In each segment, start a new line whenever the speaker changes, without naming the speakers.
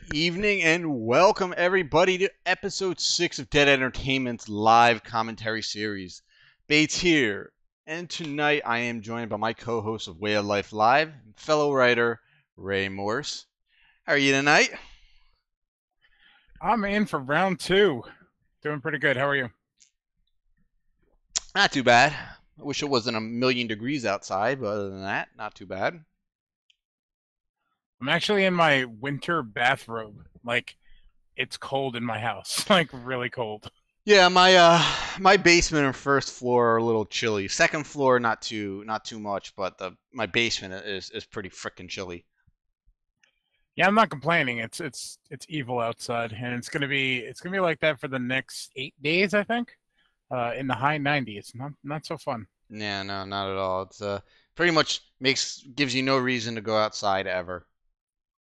Good evening and welcome everybody to episode 6 of Dead Entertainment's live commentary series. Bates here, and tonight I am joined by my co-host of Way of Life Live, fellow writer Ray Morse. How are you tonight?
I'm in for round 2. Doing pretty good. How are you?
Not too bad. I wish it wasn't a million degrees outside, but other than that, not too bad.
I'm actually in my winter bathrobe. It's cold in my house. Like, really cold.
Yeah, my basement and first floor are a little chilly. Second floor not too much, but my basement is pretty freaking chilly.
Yeah, I'm not complaining. It's evil outside, and it's gonna be like that for the next 8 days, I think. In the high 90s. Not so fun.
Yeah, no, not at all. It's pretty much gives you no reason to go outside ever.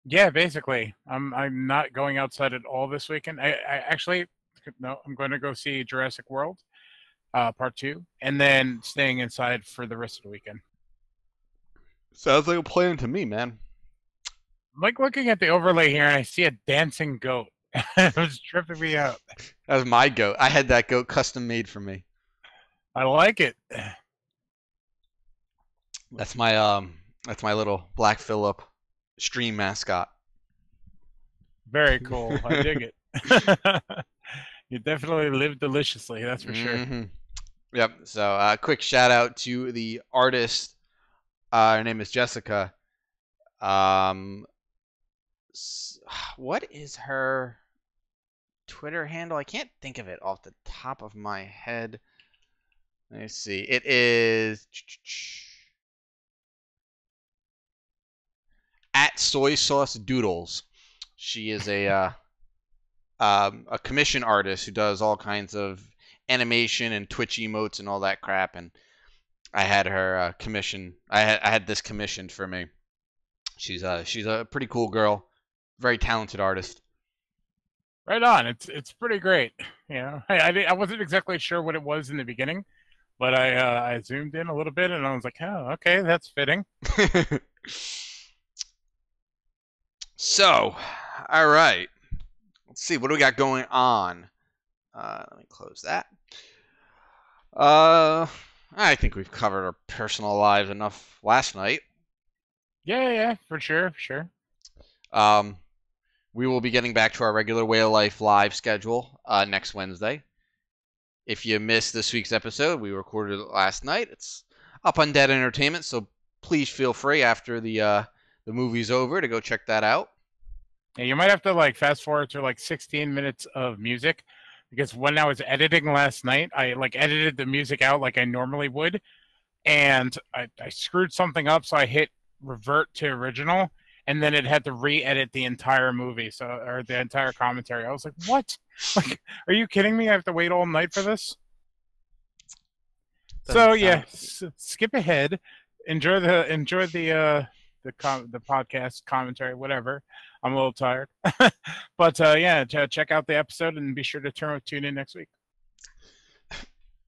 Yeah, basically. I'm not going outside at all this weekend. I actually no, I'm going to go see Jurassic World, Part 2, and then staying inside for the rest of the weekend.
Sounds like a plan to me, man.
I'm like looking at the overlay here, and I see a dancing goat. It was tripping me out.
That was my goat. I had that goat custom made for me.
I like it.
That's my little Black Phillip stream mascot.
Very cool. I dig it. You definitely live deliciously, that's for sure.
Yep. So, quick shout out to the artist. Her name is Jessica. What is her Twitter handle? I can't think of it off the top of my head. Let me see. It is at soy sauce doodles. She is a commission artist who does all kinds of animation and Twitch emotes and all that crap. And I had her commission. I had this commissioned for me. She's a pretty cool girl, very talented artist.
Right on. It's pretty great. You know, I wasn't exactly sure what it was in the beginning, but I zoomed in a little bit and I was like, oh, okay, that's fitting.
So, all right. Let's see, what do we got going on? Let me close that. I think we've covered our personal lives enough last night.
Yeah, for sure.
We will be getting back to our regular Way of Life live schedule next Wednesday. If you missed this week's episode, we recorded it last night. It's up on Dead Entertainment, so please feel free after the movie's over to go check that out.
Yeah, you might have to fast forward to 16 minutes of music, because when I was editing last night, I edited the music out like I normally would, and I screwed something up, so I hit revert to original, and then it had to re-edit the entire movie, or the entire commentary. I was like, what? Are you kidding me? I have to wait all night for this? So yeah, skip ahead. Enjoy the podcast commentary, whatever. I'm a little tired, but yeah, check out the episode and be sure to tune in next week.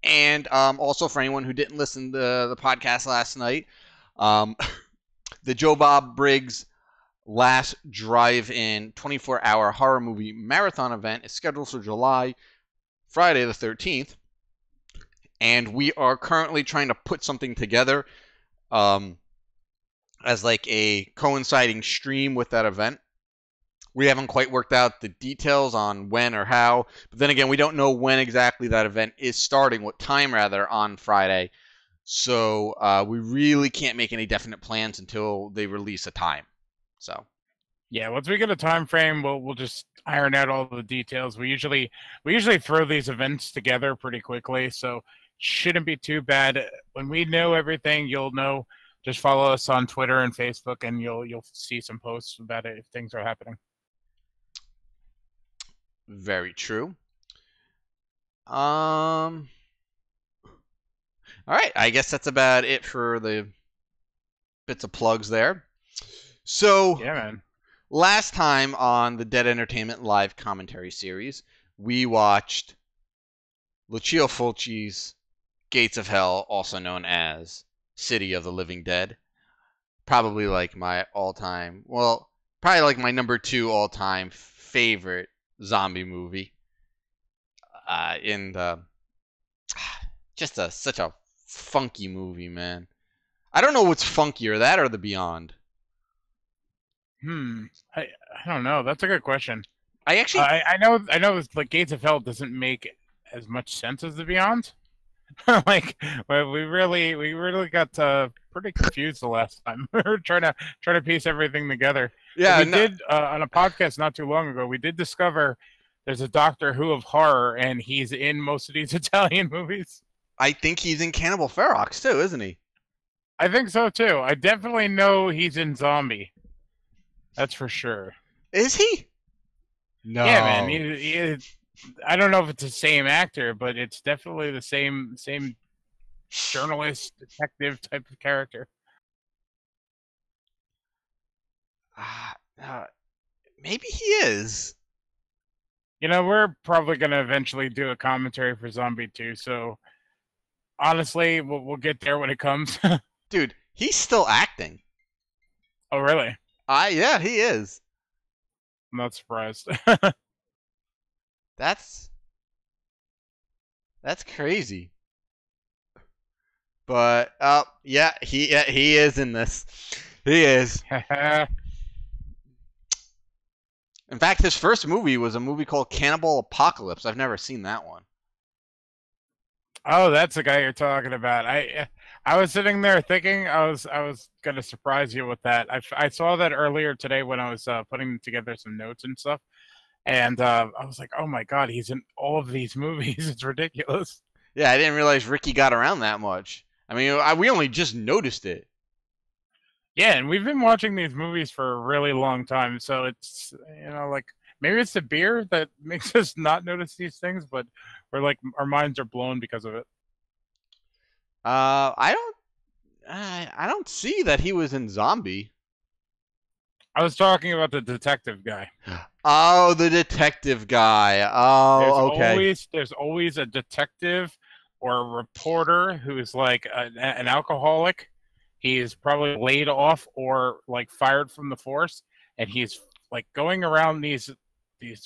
And also for anyone who didn't listen to the podcast last night, the Joe Bob Briggs Last Drive-In 24-hour horror movie marathon event is scheduled for Friday the 13th, and we are currently trying to put something together as a coinciding stream with that event. We haven't quite worked out the details on when or how, but then again, we don't know when exactly that event is starting, what time rather, on Friday. So we really can't make any definite plans until they release a time. So
yeah, once we get a time frame, we'll just iron out all the details. We usually throw these events together pretty quickly, so shouldn't be too bad. When we know everything, you'll know. Just follow us on Twitter and Facebook, and you'll see some posts about it if things are happening.
Very true. All right, I guess that's about it for the bits of plugs there. So,
yeah, man.
Last time on the Dead Entertainment live commentary series, we watched Lucio Fulci's Gates of Hell, also known as City of the Living Dead. Probably my all-time, well, probably like my number 2 all-time favorite zombie movie. In the just such a funky movie, man. I don't know what's funkier, that or The Beyond.
Hmm. I, I don't know. That's a good question.
I actually,
I know. Like Gates of Hell doesn't make as much sense as The Beyond. Like well, we really got pretty confused the last time. We were trying to piece everything together. But
yeah,
we
no,
did on a podcast not too long ago. We did discover there's a Doctor Who of horror, and he's in most of these Italian movies.
I think he's in Cannibal Ferox too, isn't he?
I think so too. I definitely know he's in Zombie. That's for sure.
Is he?
Yeah, man.
No.
I don't know if it's the same actor, but it's definitely the same journalist detective type of character.
Uh, uh, Maybe he is.
You know, we're probably going to eventually do a commentary for Zombie 2, so honestly, we'll get there when it comes.
Dude, he's still acting.
Oh, really?
Yeah, he is.
I'm not surprised.
That's crazy. But yeah, he is in this. He is. In fact, his first movie was a movie called Cannibal Apocalypse. I've never seen that one.
Oh, that's the guy you're talking about. I was sitting there thinking I was gonna surprise you with that. I saw that earlier today when I was putting together some notes and stuff, and I was like, oh my god, he's in all of these movies. It's ridiculous.
Yeah, I didn't realize Ricky got around that much. I mean, we only just noticed it.
Yeah, and we've been watching these movies for a really long time, so it's like maybe it's the beer that makes us not notice these things, but we're like our minds are blown because of it.
I don't see that he was in Zombie.
I was talking about the detective guy.
Oh, the detective guy. Oh, okay.
There's always a detective or a reporter who's like an alcoholic. He's probably laid off or like fired from the force, and he's like going around these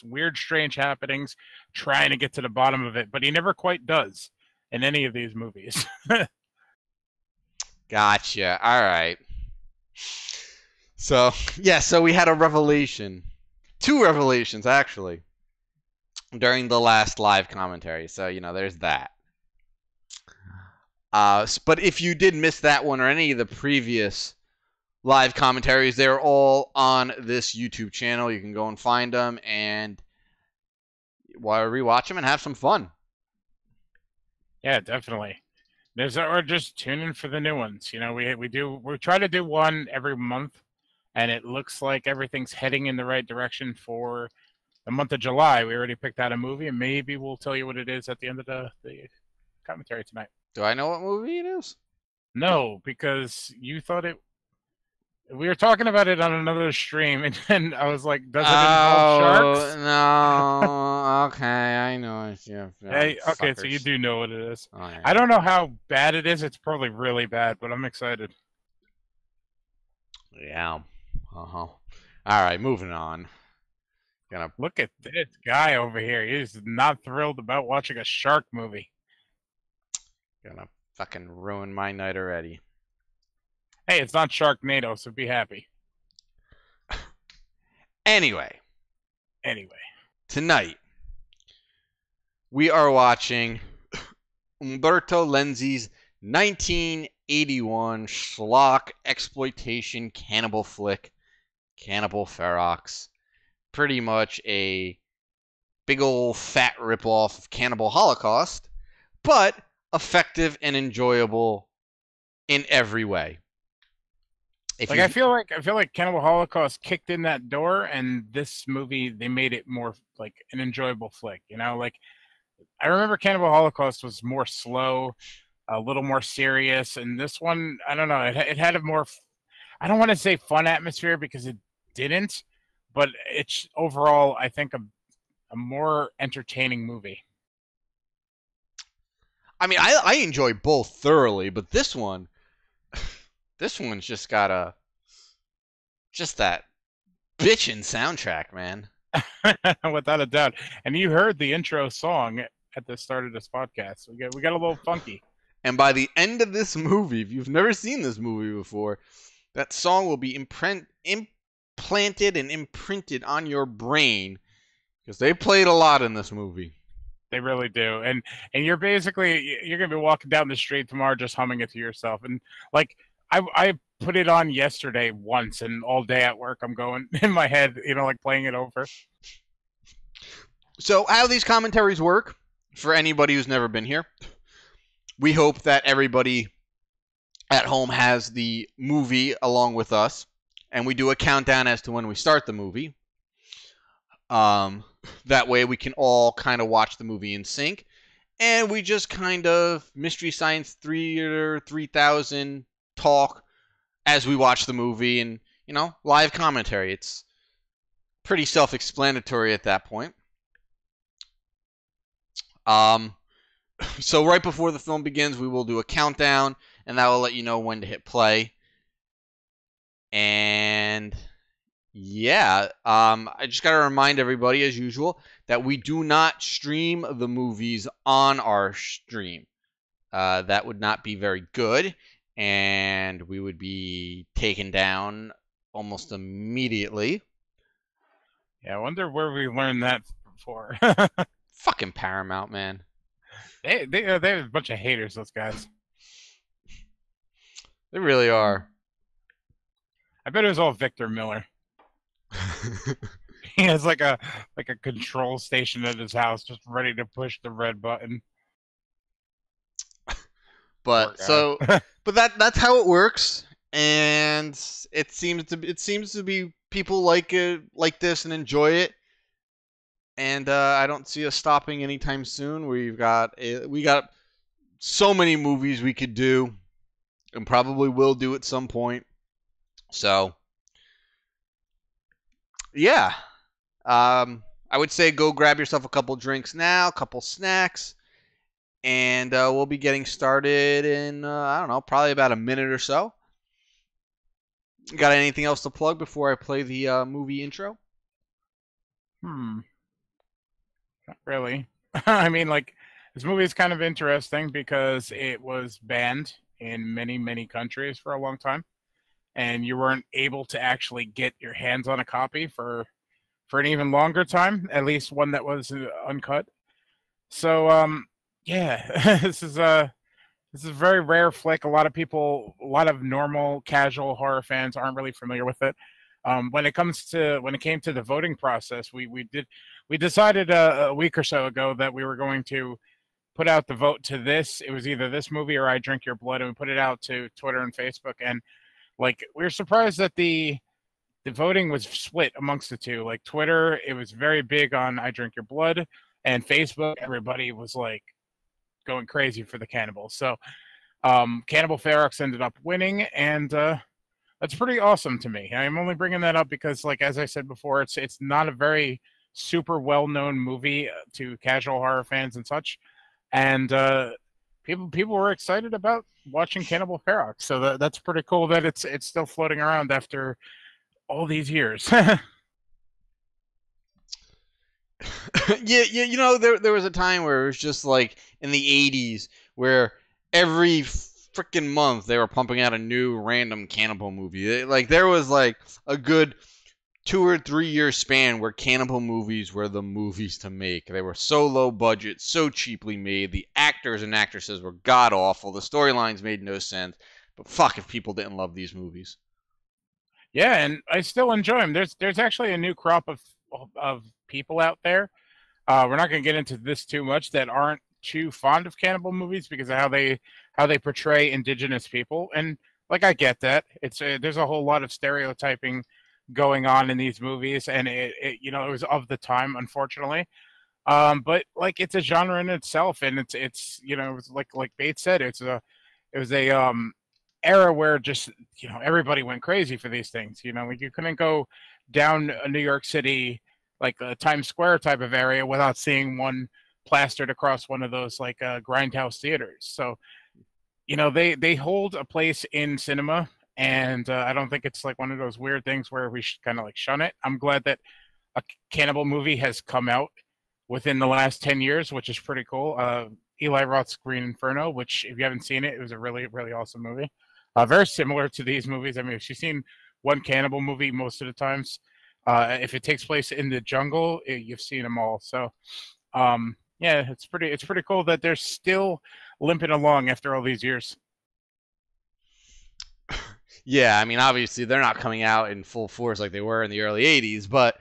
weird, strange happenings, trying to get to the bottom of it, but he never quite does in any of these movies.
Gotcha. All right. So, yeah, so we had a revelation. 2 revelations, actually, during the last live commentary. So, there's that. But if you did miss that one or any of the previous live commentaries, they're all on this YouTube channel. You can go and find them and rewatch them and have some fun.
Yeah, definitely. Or just tune in for the new ones. We try to do one every month, and it looks like everything's heading in the right direction for the month of July. We already picked out a movie, and maybe we'll tell you what it is at the end of the commentary tonight.
Do I know what movie it is?
No, because you thought it. We were talking about it on another stream, and then I was like, "Does it involve sharks?"
No. Okay, I know. Yeah.
Hey, okay, so you do know what it is. Oh, yeah. I don't know how bad it is. It's probably really bad, but I'm excited.
Yeah. All right, moving on.
Look at this guy over here. He's not thrilled about watching a shark movie.
Gonna fucking ruin my night already.
Hey, it's not Sharknado, so be happy.
Anyway. Tonight, we are watching Umberto Lenzi's 1981 schlock exploitation cannibal flick, Cannibal Ferox. Pretty much a big old fat ripoff of Cannibal Holocaust, but effective and enjoyable in every way.
I feel like Cannibal Holocaust kicked in that door, and this movie they made it more like an enjoyable flick. Like I remember Cannibal Holocaust was more slow, a little more serious, and this one I don't know. It had a more, I don't want to say fun atmosphere because it didn't, but it's overall I think a more entertaining movie.
I mean, I enjoy both thoroughly, but this one's just got just that bitchin' soundtrack, man.
Without a doubt. And you heard the intro song at the start of this podcast. We got a little funky.
And by the end of this movie, if you've never seen this movie before, that song will be implanted and imprinted on your brain because they played a lot in this movie.
They really do. And you're gonna be walking down the street tomorrow just humming it to yourself. And like I put it on yesterday once, and all day at work I'm going in my head, like playing it over.
So how these commentaries work, for anybody who's never been here, we hope that everybody at home has the movie along with us, and we do a countdown as to when we start the movie. That way we can all kind of watch the movie in sync, and we just kind of Mystery Science Theater 3000 talk as we watch the movie, and live commentary. It's pretty self-explanatory at that point. So right before the film begins, we will do a countdown, and that will let you know when to hit play. And yeah, I just got to remind everybody, as usual, that we do not stream the movies on our stream. That would not be very good, and we would be taken down almost immediately.
Yeah, I wonder where we learned that before.
Fucking Paramount, man.
They have a bunch of haters, those guys.
They really are.
I bet it was all Victor Miller. He has like a control station at his house, just ready to push the red button.
But that's how it works, and it seems to be people like this and enjoy it. And I don't see us stopping anytime soon. We got so many movies we could do, and probably will do at some point. So, yeah, I would say go grab yourself a couple drinks now, a couple snacks, and we'll be getting started in I don't know, probably about a minute or so. Got anything else to plug before I play the movie intro?
Not really. I mean, like, this movie is kind of interesting because it was banned in many, many countries for a long time, and you weren't able to actually get your hands on a copy for an even longer time, at least one that was uncut. So, yeah, this is a very rare flick. A lot of normal, casual horror fans aren't really familiar with it. When it came to the voting process, we decided a week or so ago that we were going to put out the vote to this. It was either this movie or I Drink Your Blood, and we put it out to Twitter and Facebook. And like, we were surprised that the voting was split amongst the two. Like, Twitter, it was very big on I Drink Your Blood, and Facebook, everybody was like going crazy for the Cannibal. So Cannibal Ferox ended up winning, and that's pretty awesome to me. I'm only bringing that up because, like, as I said before, it's not a very super well-known movie to casual horror fans and such, and people were excited about watching Cannibal Ferox. So that's pretty cool that it's still floating around after all these years.
Yeah, there was a time where it was just like in the 80s where every freaking month they were pumping out a new random cannibal movie. Like, there was like a good 2 or 3 year span where cannibal movies were the movies to make. They were so low budget, so cheaply made. The actors and actresses were god awful. The storylines made no sense. But fuck if people didn't love these movies.
Yeah, and I still enjoy them. There's actually a new crop of people out there. We're not going to get into this too much, that aren't too fond of cannibal movies because of how they portray indigenous people. And like, I get that. There's a whole lot of stereotyping going on in these movies, and it was of the time, unfortunately. But like, it's a genre in itself, and it's it was like Bates said, it was a era where just everybody went crazy for these things. Like, you couldn't go down a New York City, like a Times Square type of area, without seeing one plastered across one of those grindhouse theaters. So they hold a place in cinema, and I don't think it's like one of those weird things where we should kind of like shun it. I'm glad that a cannibal movie has come out within the last 10 years, which is pretty cool. Eli Roth's Green Inferno, which if you haven't seen it, it was a really, really awesome movie. Very similar to these movies. I mean, if you've seen one cannibal movie, most of the times, if it takes place in the jungle, you've seen them all. So, yeah, it's pretty cool that they're still limping along after all these years.
Yeah, I mean, obviously they're not coming out in full force like they were in the early '80s, but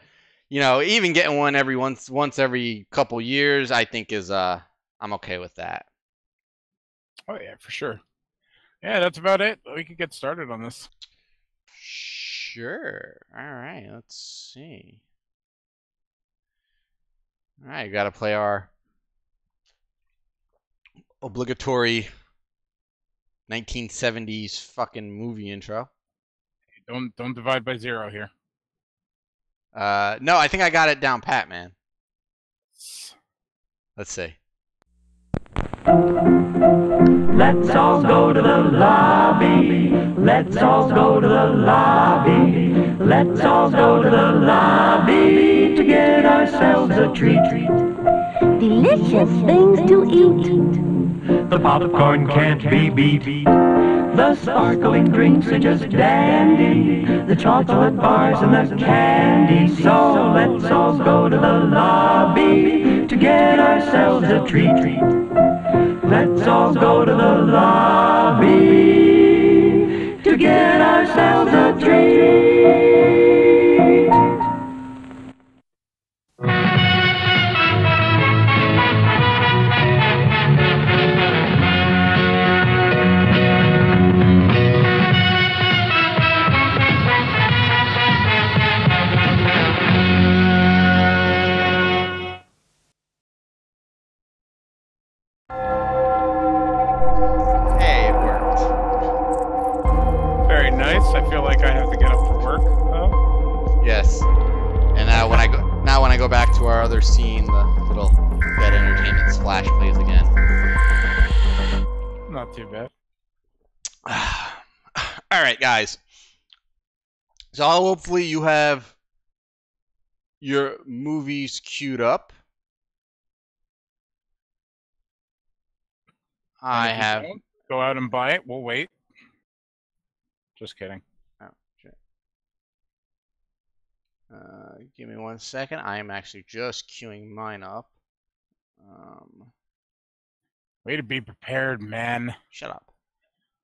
even getting one every once every couple years, I think is I'm okay with that.
Oh yeah, for sure. Yeah, that's about it. We could get started on this.
Sure. All right. Let's see. All right, got to play our obligatory 1970s fucking movie intro.
Don't divide by zero here.
No, I think I got it down pat, man. Let's see.
Let's all go to the lobby. Let's all go to the lobby. Let's all go to the lobby to get ourselves a treat.
Delicious things to eat.
The popcorn can't be beat. The sparkling drinks are just dandy. The chocolate bars and the candy. So let's all go to the lobby to get ourselves a treat. Let's all go to the lobby to get ourselves a treat.
Hey, it worked.
Very nice. I feel like I have to get up for work.
Yes. And now when I go back to our other scene, the little Bed Entertainment splash plays again.
Not too bad.
All right, guys. So hopefully you have your movies queued up. I
And if you
have.
don't, go out and buy it. We'll wait. Just kidding.
Oh, shit. Give me 1 second. I am actually just queuing mine up.
Way to be prepared, man.
Shut up.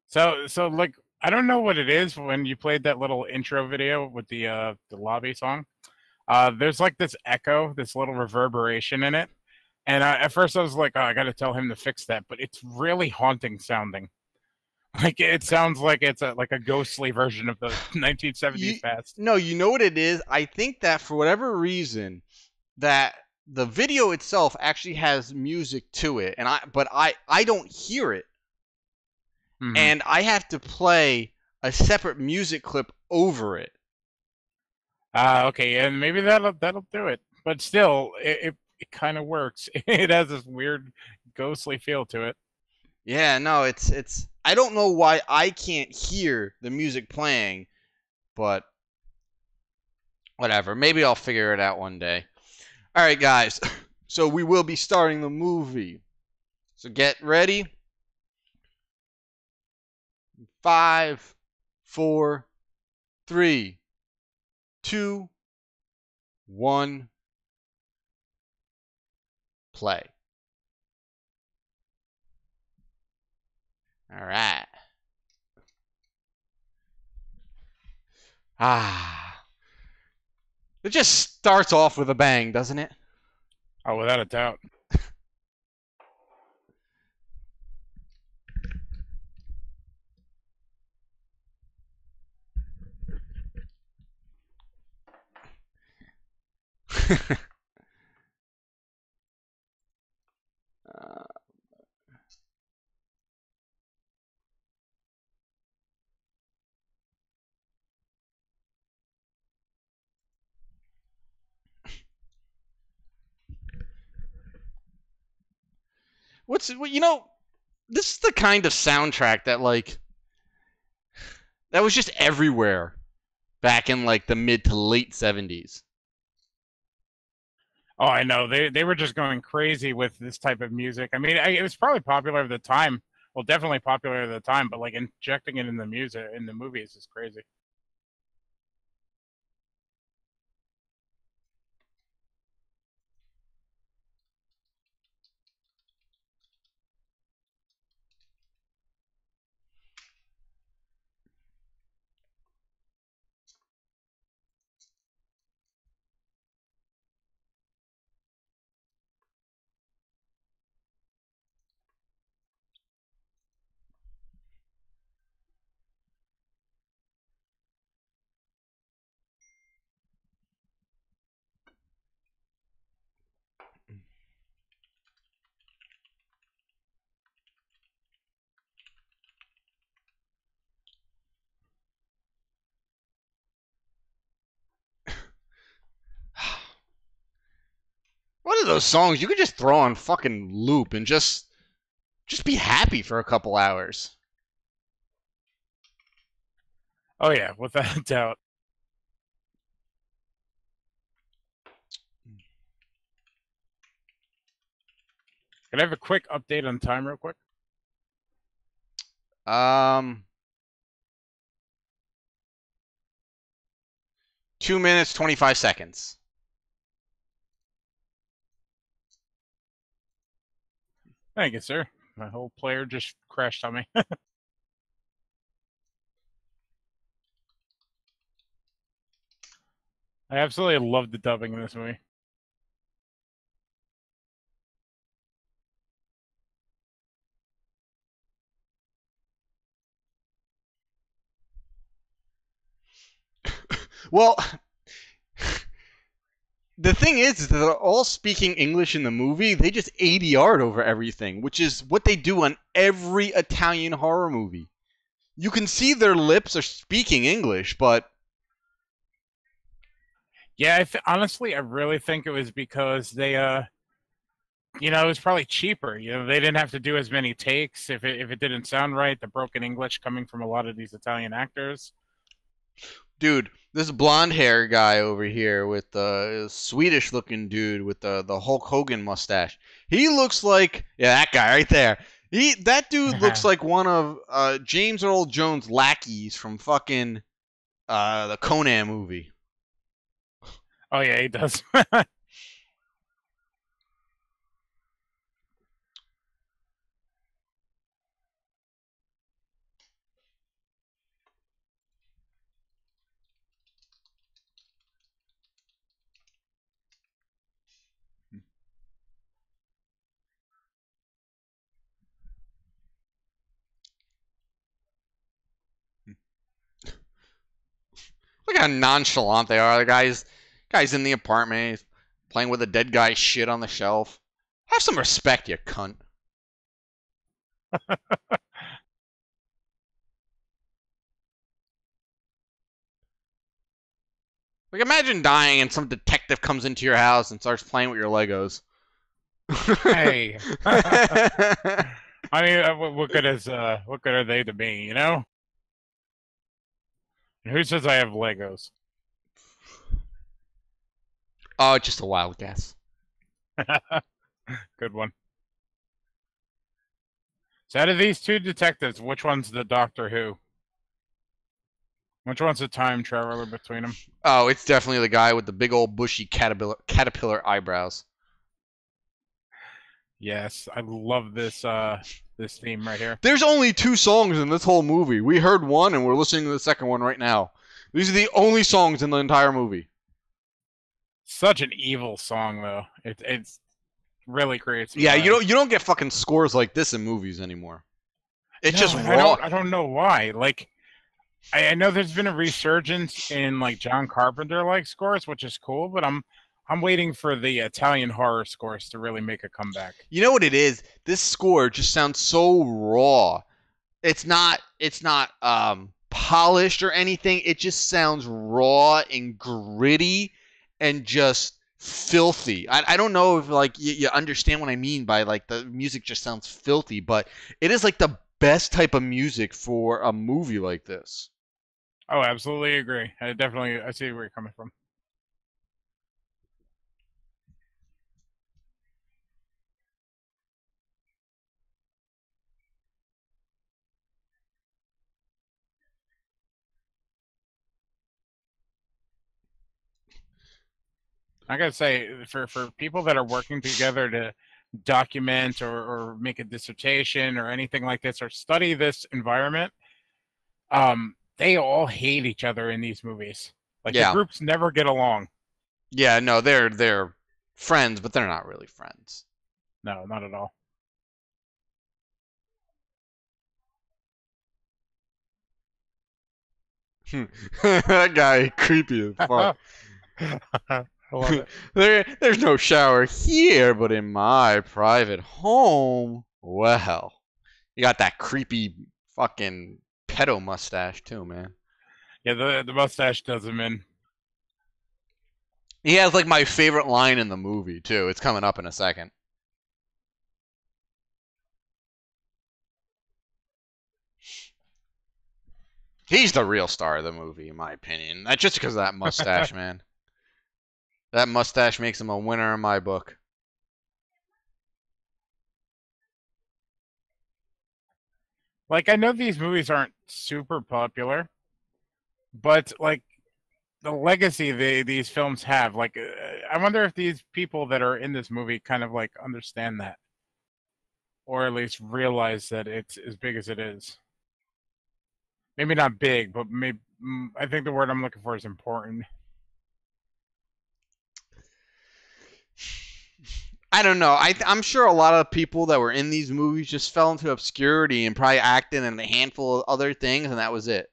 So like I don't know what it is when you played that little intro video with the lobby song. There's like this echo, this little reverberation in it, and at first I was like, oh, I got to tell him to fix that, but it's really haunting sounding. Like it sounds like it's like a ghostly version of the 1970s past.
No, you know what it is? I think that for whatever reason, that the video itself actually has music to it, and I don't hear it.
Mhm.
And I have to play a separate music clip over it.
Okay, and maybe that'll do it. But still, it kind of works. It has this weird ghostly feel to it.
Yeah, no, it's I don't know why I can't hear the music playing, but whatever. Maybe I'll figure it out one day. All right, guys. So we will be starting the movie. So get ready. 5, 4, 3, 2, 1, play. All right. It just starts off with a bang, doesn't it?
Oh, without a doubt.
This is the kind of soundtrack that, like, That was just everywhere back in like the mid to late 70s.
Oh, I know. They were just going crazy with this type of music. I mean, it was probably popular at the time. Well, definitely popular at the time, but like injecting it in the music in the movies is crazy.
What are those songs you could just throw on fucking loop and just be happy for a couple hours?
Oh yeah, without a doubt. Can I have a quick update on time, real quick?
2 minutes 25 seconds.
Thank you, sir. My whole player just crashed on me. I absolutely love the dubbing in this movie.
Well, the thing is that they're all speaking English in the movie. They just ADR'd over everything, which is what they do on every Italian horror movie. You can see their lips are speaking English, but
Yeah, honestly, I really think it was because they, it was probably cheaper. They didn't have to do as many takes if it didn't sound right. The broken English coming from a lot of these Italian actors.
dude, this blonde hair guy over here with the Swedish looking dude with the Hulk Hogan mustache. He looks like that guy right there. That dude looks like one of James Earl Jones' lackeys from fucking the Conan movie.
Oh yeah, he does.
Look how nonchalant they are. The guy's in the apartment, he's playing with a dead guy's shit on the shelf. Have some respect, you cunt. Like, imagine dying and some detective comes into your house and starts playing with your Legos.
Hey. I mean, what good are they to me? And who says I have Legos?
Oh, just a wild guess.
Good one. So out of these two detectives, which one's the Doctor Who? Which one's the time traveler between them?
Oh, it's definitely the guy with the big old bushy caterpillar eyebrows.
Yes, I love this this theme right here.
There's only 2 songs in this whole movie. We heard one and we're listening to the second one right now. These are the only songs in the entire movie.
Such an evil song though. It's really creates.
Yeah, you don't get fucking scores like this in movies anymore. It's just
I
raw.
I don't know why. Like I know there's been a resurgence in like John Carpenter like scores, which is cool, but I'm waiting for the Italian horror scores to really make a comeback.
You know what it is? This score just sounds so raw. It's not polished or anything. It just sounds raw and gritty and just filthy. I don't know if like you understand what I mean by like the music just sounds filthy, but it is like the best type of music for a movie like this.
Oh, absolutely agree. I see where you're coming from. I gotta say, for people that are working together to document or make a dissertation or anything like this or study this environment, they all hate each other in these movies. Like the
Yeah,
groups never get along.
yeah, no, they're friends, but they're not really friends.
No, not at all.
That guy creepy as fuck.
I love it.
There's no shower here, but in my private home, well, you got that creepy fucking pedo mustache too, man.
Yeah, the mustache does him in.
He has like my favorite line in the movie too. It's coming up in a second. He's the real star of the movie, in my opinion. Not just because of that mustache, man. That mustache makes him a winner in my book.
Like I know these movies aren't super popular, but like the legacy these films have, like I wonder if these people that are in this movie kind of like understand that, or at least realize that it's as big as it is. Maybe not big, but maybe I think the word I'm looking for is important.
I don't know. I'm sure a lot of people that were in these movies just fell into obscurity and probably acted in a handful of other things, and that was it.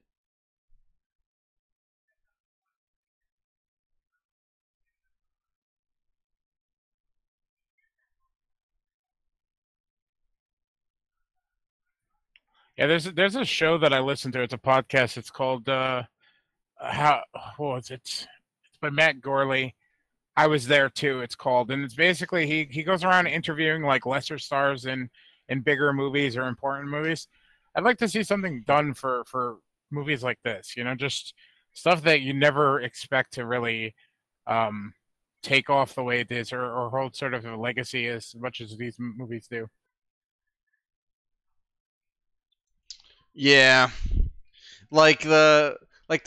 Yeah, there's a show that I listen to. It's a podcast. It's called how what was it? It's by Matt Gorley. I was there too. It's called, and it's basically he goes around interviewing like lesser stars in bigger movies or important movies. I'd like to see something done for movies like this. You know, just stuff that you never expect to really um, take off the way it is, or hold sort of a legacy as much as these movies do.
Yeah, like the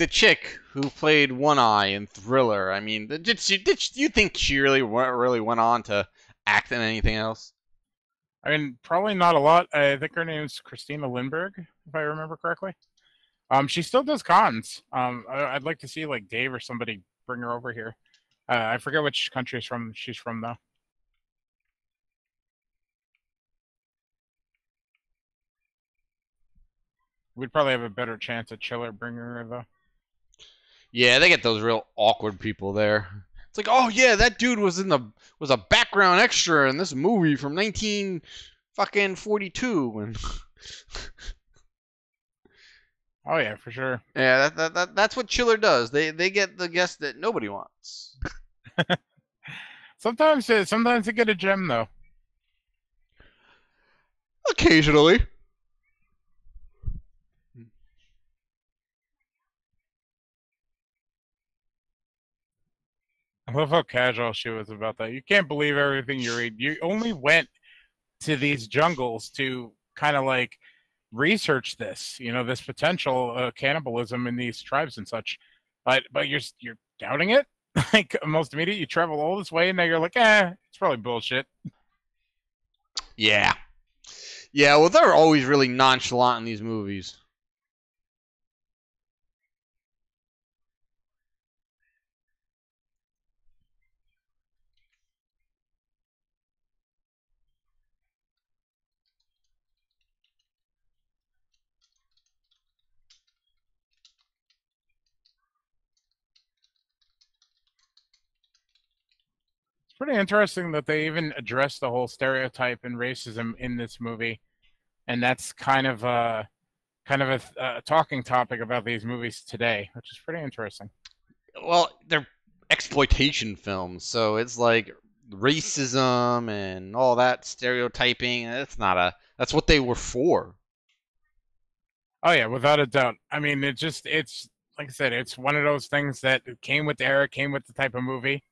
chick who played One Eye in Thriller. I mean, you think she really went on to act in anything else?
I mean, probably not a lot. I think her name's Christina Lindberg, if I remember correctly. She still does cons. I'd like to see like Dave or somebody bring her over here. I forget which country she's from though. We'd probably have a better chance at Chiller bringing her though.
Yeah, they get those real awkward people there. It's like, oh yeah, that dude was a background extra in this movie from 19 fucking 42. And
Oh yeah, for sure.
yeah, that's what Chiller does. They get the guest that nobody wants.
Sometimes they get a gem though.
Occasionally.
I love how casual she was about that. You can't believe everything you read. You only went to these jungles to kind of like research this, you know, this potential cannibalism in these tribes and such. But you're doubting it. Like most immediate, you travel all this way, and now you're like, it's probably bullshit.
Yeah. Yeah, well, they're always really nonchalant in these movies.
It's pretty interesting that they even address the whole stereotype and racism in this movie, and that's kind of a talking topic about these movies today, which is pretty interesting.
Well, they're exploitation films, so it's like racism and all that stereotyping. That's what they were for.
Oh yeah, without a doubt. I mean, it's like I said, it's one of those things that came with the era, came with the type of movie.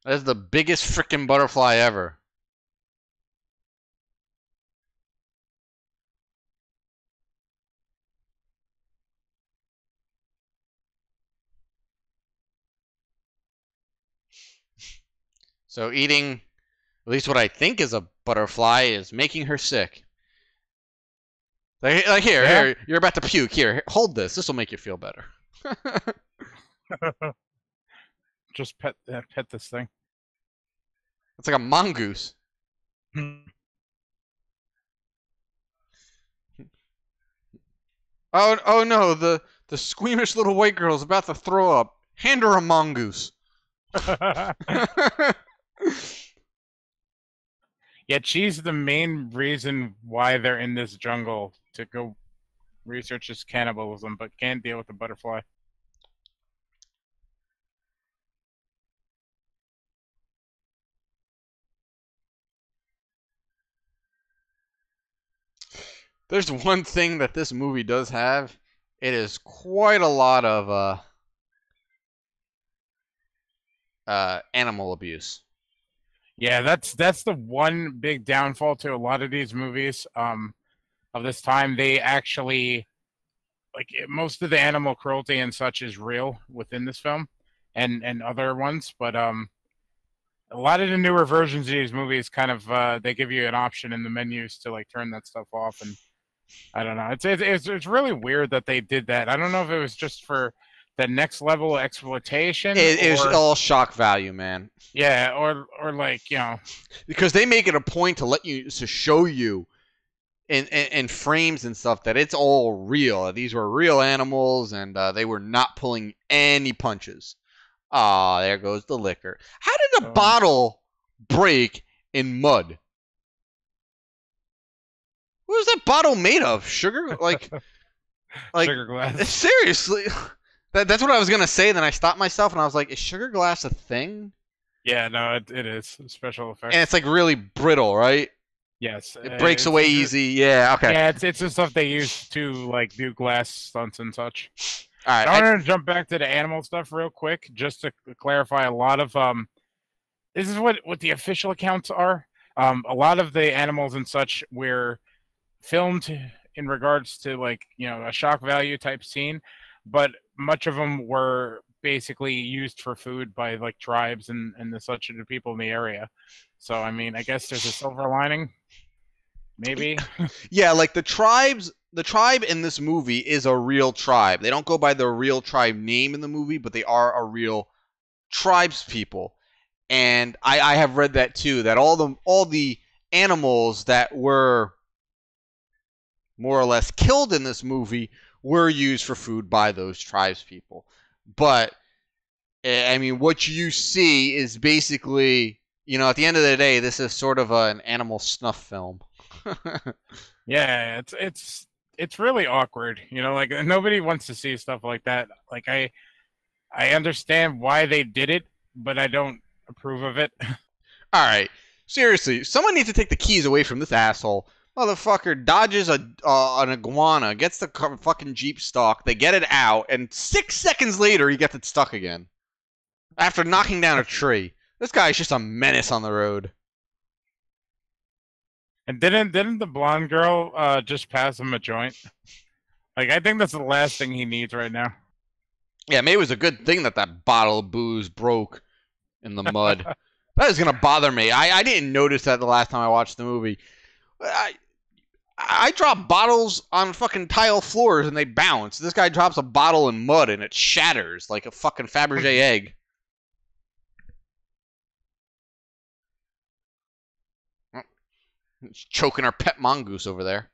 That's the biggest freaking butterfly ever. So eating, at least what I think is a butterfly, is making her sick. Like here,
Yeah.
here, you're about to puke. Here, hold this. This will make you feel better.
Just pet this thing.
It's like a mongoose. Oh no, the squeamish little white girl is about to throw up. Hand her a mongoose.
Yet she's the main reason why they're in this jungle to go research this cannibalism, but can't deal with the butterfly.
There's one thing that this movie does have. It is quite a lot of animal abuse.
Yeah, that's the one big downfall to a lot of these movies of this time. They actually most of the animal cruelty and such is real within this film and other ones, but a lot of the newer versions of these movies kind of they give you an option in the menus to like turn that stuff off, and I don't know. It's really weird that they did that. I don't know if it was just for the next level of exploitation.
It was all shock value, man.
Yeah, or like,
because they make it a point to show you in frames and stuff that it's all real. These were real animals, and they were not pulling any punches. Ah, there goes the liquor. How did a bottle break in mud? What was that bottle made of? Sugar? Like
sugar glass.
Seriously. That's what I was going to say. Then I stopped myself and I was like, is sugar glass a thing?
Yeah, no, it is. Special effects.
And it's like really brittle, right?
Yes.
It breaks away easy. Yeah, okay.
Yeah, it's the stuff they use to like do glass stunts and such.
All right.
I want to jump back to the animal stuff real quick, just to clarify. A lot of this is what the official accounts are. A lot of the animals and such were filmed in regards to like a shock value type scene, but much of them were basically used for food by like tribes and the such of the people in the area. So I mean, I guess there's a silver lining, maybe.
Yeah, like the tribe in this movie is a real tribe. They don't go by their real tribe name in the movie, but they are a real tribes people. And I have read that too, that all the animals that were more or less killed in this movie were used for food by those tribes people. But I mean, what you see is basically, at the end of the day, this is sort of an animal snuff film.
Yeah, it's really awkward. Like nobody wants to see stuff like that. Like I understand why they did it, but I don't approve of it.
All right, seriously, someone needs to take the keys away from this asshole. Motherfucker dodges an iguana, gets the fucking Jeep stuck, they get it out, and 6 seconds later he gets it stuck again. After knocking down a tree. This guy's just a menace on the road.
And didn't the blonde girl just pass him a joint? Like, I think that's the last thing he needs right now.
Yeah, maybe it was a good thing that bottle of booze broke in the mud. That is going to bother me. I didn't notice that the last time I watched the movie. I drop bottles on fucking tile floors and they bounce. This guy drops a bottle in mud and it shatters like a fucking Fabergé egg. It's choking our pet mongoose over there.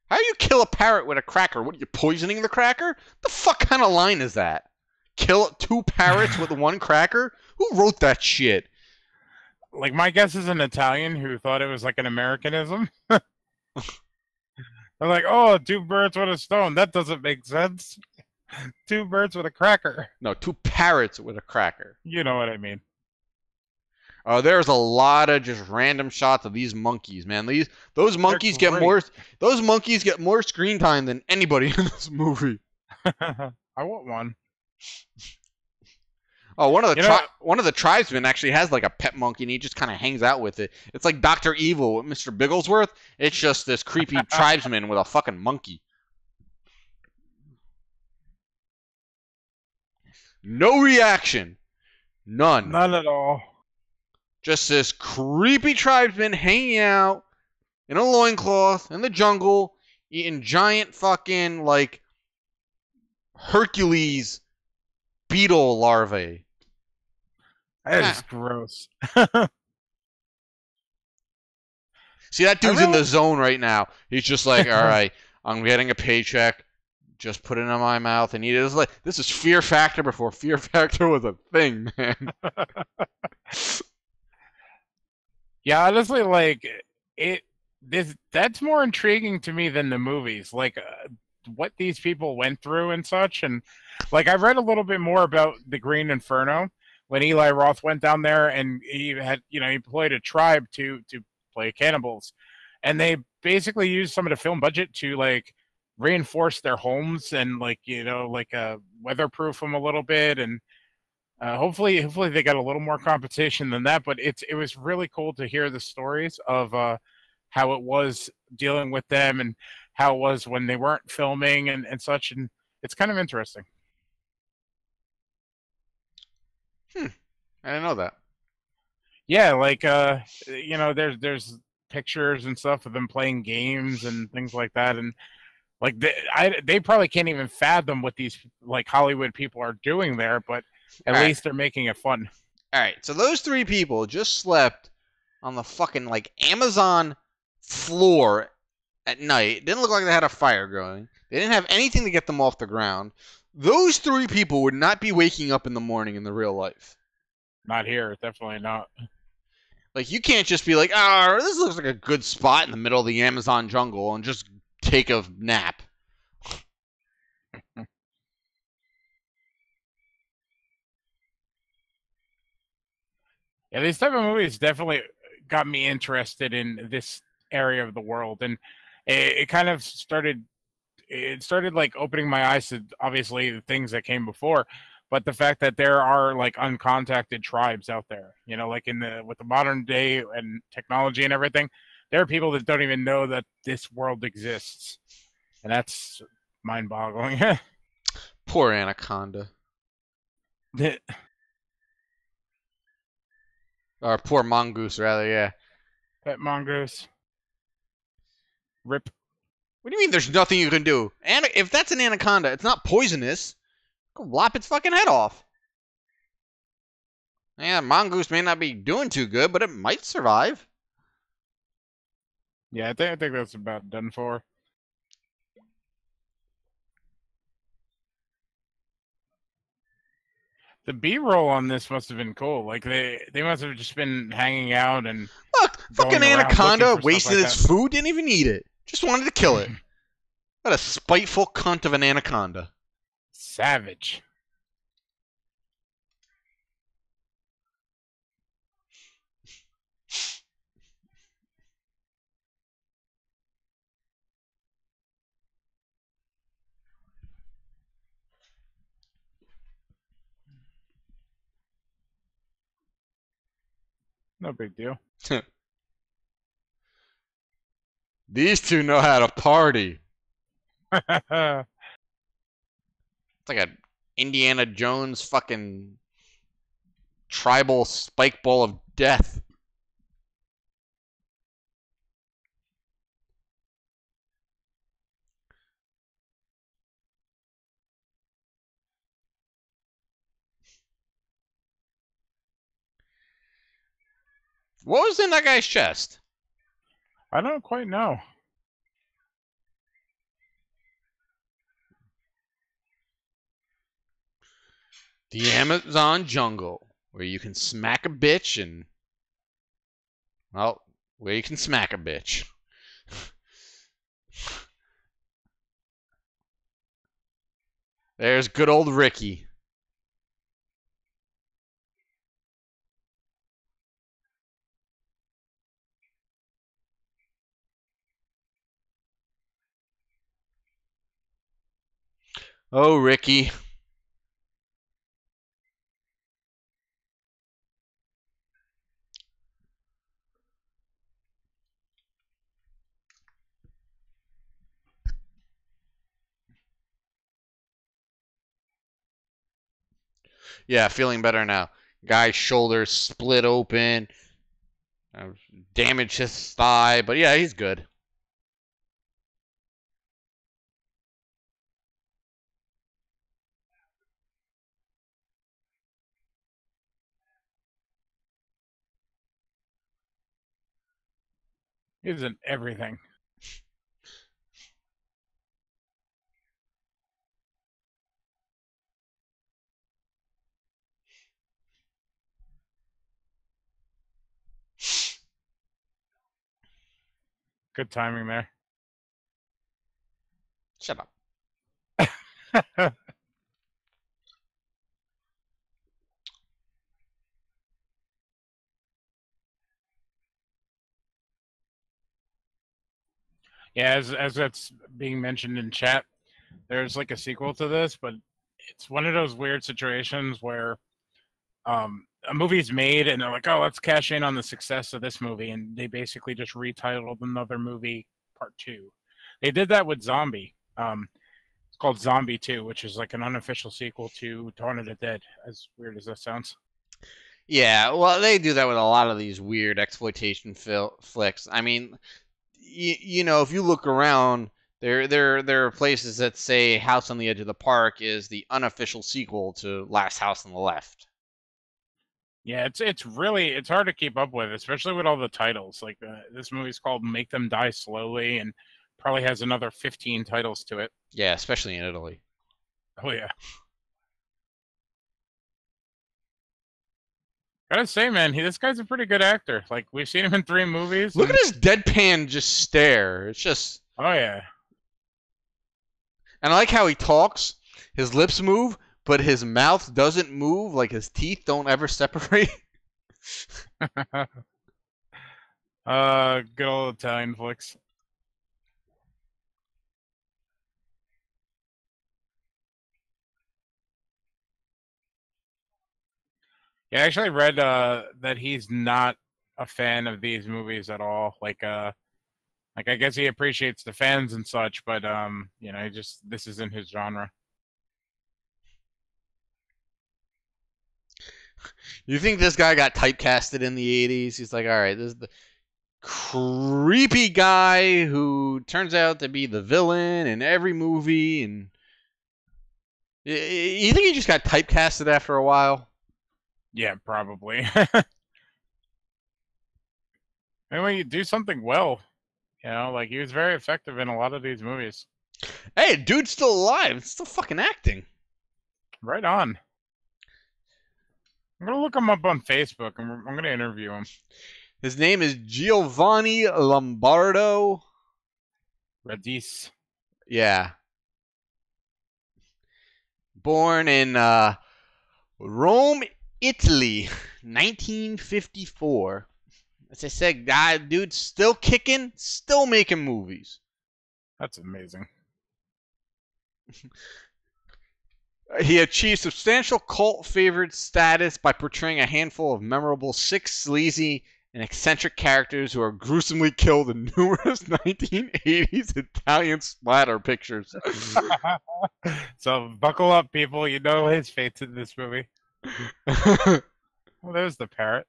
How do you kill a parrot with a cracker? What, are you poisoning the cracker? The fuck kind of line is that? Kill 2 parrots with 1 cracker? Who wrote that shit?
like my guess is an Italian who thought it was like an Americanism. They're like, oh, two birds with a stone. That doesn't make sense. Two birds with a cracker.
No, two parrots with a cracker.
You know what I mean.
Oh, there's a lot of just random shots of these monkeys, man. Those monkeys get
great.
more screen time than anybody in this movie.
I want one.
Oh, one
You know,
one of the tribesmen actually has like a pet monkey, and he just kind of hangs out with it. It's like Dr. Evil with Mr. Bigglesworth. It's just this creepy tribesman with a fucking monkey. No reaction. None.
none at all.
Just this creepy tribesman hanging out in a loincloth in the jungle, eating giant fucking, like, Hercules beetle larvae.
That is gross.
See, that dude's in the zone right now. He's just like, all right, I'm getting a paycheck. Just put it in my mouth and eat it. Like, this is Fear Factor before Fear Factor was a thing, man.
Yeah, honestly, like that's more intriguing to me than the movies. Like what these people went through and such. And like I read a little bit more about the Green Inferno when Eli Roth went down there, and he had, he employed a tribe to play cannibals, and they basically used some of the film budget to like reinforce their homes and like weatherproof them a little bit. And hopefully they got a little more competition than that. But it was really cool to hear the stories of how it was dealing with them and how it was when they weren't filming and such. And it's kind of interesting.
I didn't know that.
Yeah, like there's pictures and stuff of them playing games and things like that. And like they probably can't even fathom what these like Hollywood people are doing there, but at least they're making it fun.
All right, so those three people just slept on the fucking like Amazon floor at night. It didn't look like they had a fire going. They didn't have anything to get them off the ground. Those three people would not be waking up in the morning in the real life.
Not here, definitely not.
Like, you can't just be like, ah, this looks like a good spot in the middle of the Amazon jungle and just take a nap.
Yeah, these type of movies definitely got me interested in this area of the world, and it kind of started. It started like opening my eyes to obviously the things that came before, but the fact that there are like uncontacted tribes out there, like with the modern day and technology and everything, there are people that don't even know that this world exists, and that's mind-boggling.
Poor anaconda. Or poor mongoose, rather, yeah.
Pet mongoose. Rip.
What do you mean there's nothing you can do? If that's an anaconda, it's not poisonous. Go lop its fucking head off. Yeah, mongoose may not be doing too good, but it might survive.
Yeah, I think that's about done for. The B-roll on this must have been cool. Like they must have just been hanging out and
look, fucking anaconda wasted
like
its food, didn't even eat it. Just wanted to kill it. What a spiteful cunt of an anaconda.
Savage. No big deal.
These two know how to party. It's like a Indiana Jones fucking tribal spike ball of death. What was in that guy's chest?
I don't quite know.
The Amazon jungle, where you can smack a bitch and Well, where you can smack a bitch. There's good old Ricky. Oh, Ricky. Yeah, feeling better now. Guy's shoulders split open, uh, damaged his thigh, but yeah, he's good.
Isn't everything. Good timing there.
Shut up.
Yeah, as that's being mentioned in chat, there's like a sequel to this, but it's one of those weird situations where a movie's made and they're like, oh, let's cash in on the success of this movie, and they basically just retitled another movie part two. They did that with Zombie. It's called Zombie 2, which is like an unofficial sequel to Dawn of the Dead, as weird as that sounds.
Yeah, well, they do that with a lot of these weird exploitation flicks. I mean, you know, if you look around, there are places that say House on the Edge of the Park is the unofficial sequel to Last House on the Left.
Yeah, it's hard to keep up with, especially with all the titles. Like this movie's called Make Them Die Slowly, and probably has another 15 titles to it.
Yeah, especially in Italy.
Oh yeah. Gotta say, man, this guy's a pretty good actor. Like we've seen him in 3 movies.
Look at his deadpan just stare. It's just.
Oh yeah.
And I like how he talks. His lips move, but his mouth doesn't move. Like his teeth don't ever separate.
Good old Italian flicks. Yeah, I actually read that he's not a fan of these movies at all. Like I guess he appreciates the fans and such, but you know, this isn't his genre.
You think this guy got typecasted in the 80s? He's like, all right, this is the creepy guy who turns out to be the villain in every movie. And you think he just got typecasted after a while?
Yeah, probably. Anyway, you do something well. You know, like he was very effective in a lot of these movies.
Hey, dude's still alive. It's still fucking acting.
Right on. I'm gonna look him up on Facebook and I'm gonna interview him.
His name is Giovanni Lombardo.
Radice.
Yeah. Born in Rome, Italy, 1954. As I said, dude's still kicking, still making movies.
That's amazing.
He achieved substantial cult favorite status by portraying a handful of memorable, sick, sleazy, and eccentric characters who are gruesomely killed in numerous 1980s Italian splatter pictures.
So buckle up, people. You know his fate's in this movie. Well, there's the parrot.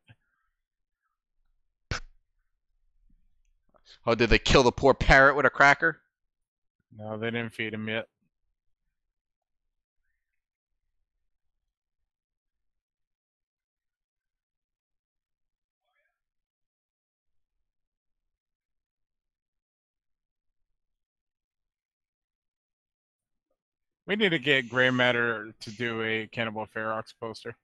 Oh, did they kill the poor parrot with a cracker?
No, they didn't feed him yet. We need to get Gray Matter to do a Cannibal Ferox poster.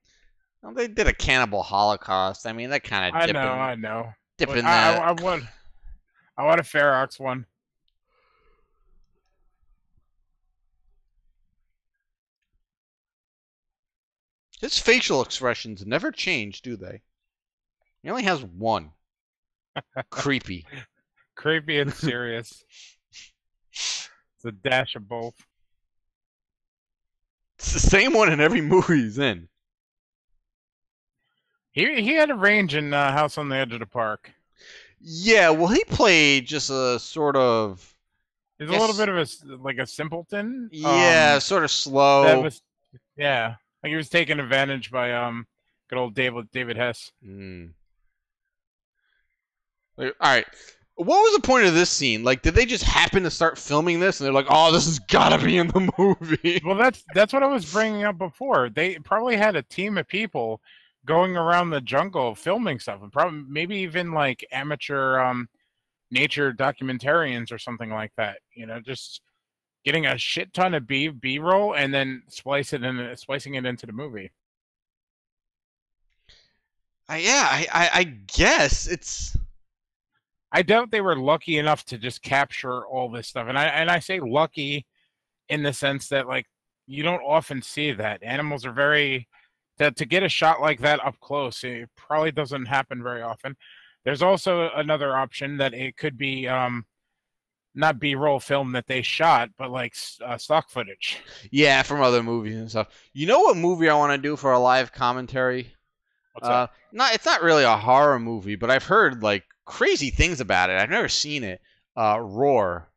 Well, they did a Cannibal Holocaust. I mean, that kind of
I know.
dipping that.
I want a Ferox one.
His facial expressions never change, do they? He only has one. Creepy.
Creepy and serious. It's a dash of both.
It's the same one in every movie he's in.
He had a range in House on the Edge of the Park.
Yeah, well, he played just a sort of.
He's a little bit of a simpleton.
Yeah, sort of slow.
Like he was taken advantage by good old David Hess.
All right. What was the point of this scene? Like, did they just happen to start filming this, and they're like, "Oh, this has got to be in the movie"?
Well, that's what I was bringing up before. They probably had a team of people going around the jungle filming stuff, and probably maybe even like amateur nature documentarians or something like that. You know, just getting a shit ton of B-roll and then splicing it into the movie.
I guess it's.
I doubt they were lucky enough to just capture all this stuff, and I say lucky in the sense that like you don't often see that. Animals are very to get a shot like that up close. It probably doesn't happen very often. There's also another option that it could be not B-roll film that they shot, but like stock footage.
Yeah, from other movies and stuff. You know what movie I want to do for a live commentary?
What's that?
It's not really a horror movie, but I've heard like crazy things about it. I've never seen it. Roar.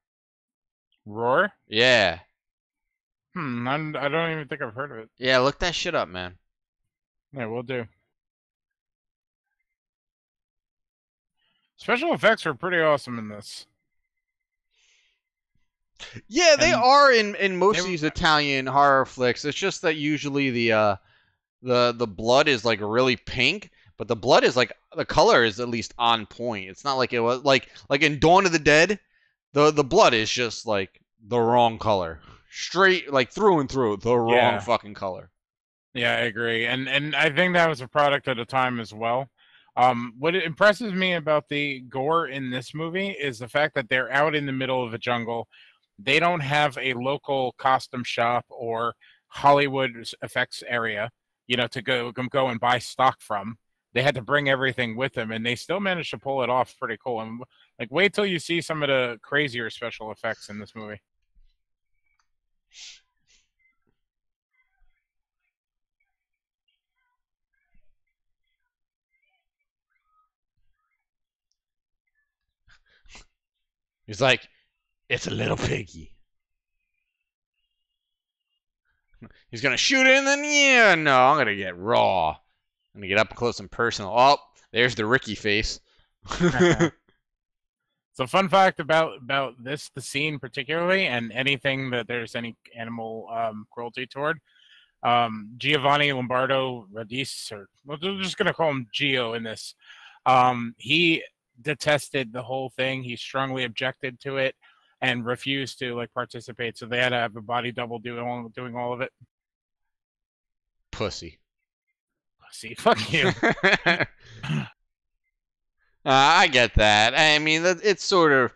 Roar?
Yeah.
I don't even think I've heard of it.
Yeah, look that shit up, man.
Yeah, we'll do. Special effects are pretty awesome in this.
Yeah, they are in most of these Italian horror flicks. It's just that usually the blood is like really pink, but the blood is like the color is at least on point. It's not like it was like in Dawn of the Dead, the blood is just like the wrong color, straight like through and through the wrong fucking color.
Yeah, I agree, and I think that was a product of the time as well. What impresses me about the gore in this movie is the fact that they're out in the middle of a jungle. They don't have a local costume shop or Hollywood effects area, you know, to go and buy stock from. They had to bring everything with them, and they still managed to pull it off pretty cool. And like, wait till you see some of the crazier special effects in this movie.
He's like, it's a little piggy. He's gonna shoot it, and then no, I'm gonna get raw. I'm gonna get up close and personal. Oh, there's the Ricky face.
So, fun fact about the scene particularly, and anything that there's any animal cruelty toward. Giovanni Lombardo Radice, or we're just gonna call him Gio in this. He detested the whole thing. He strongly objected to it and refused to like participate. So they had to have a body double doing all of it.
Pussy.
Fuck you.
I get that. I mean, it's sort of,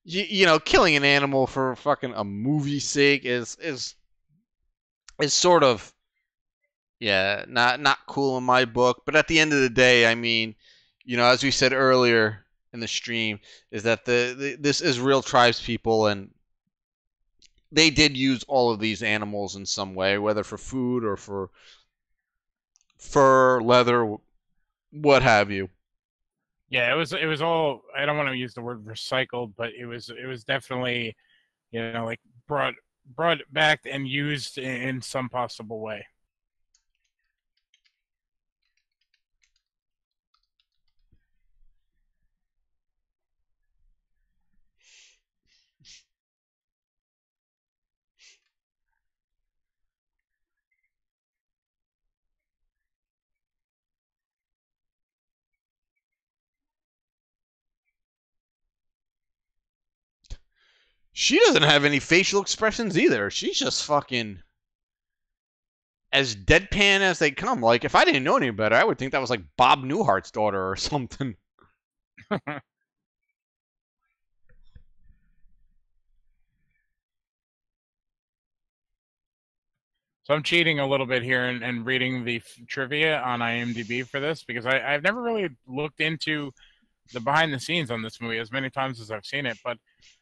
you know, killing an animal for fucking a movie's sake is sort of, not cool in my book. But at the end of the day, I mean, you know, as we said earlier in the stream, is that this is real tribes people, and they did use all of these animals in some way, whether for food or for fur, leather, what have you.
Yeah, it was all, I don't want to use the word recycled, but it was definitely, you know, like brought back and used in some possible way.
She doesn't have any facial expressions either. She's just fucking as deadpan as they come. Like, if I didn't know any better, I would think that was like Bob Newhart's daughter or something.
So I'm cheating a little bit here and reading the trivia on IMDb for this because I've never really looked into the behind the scenes on this movie as many times as I've seen it. But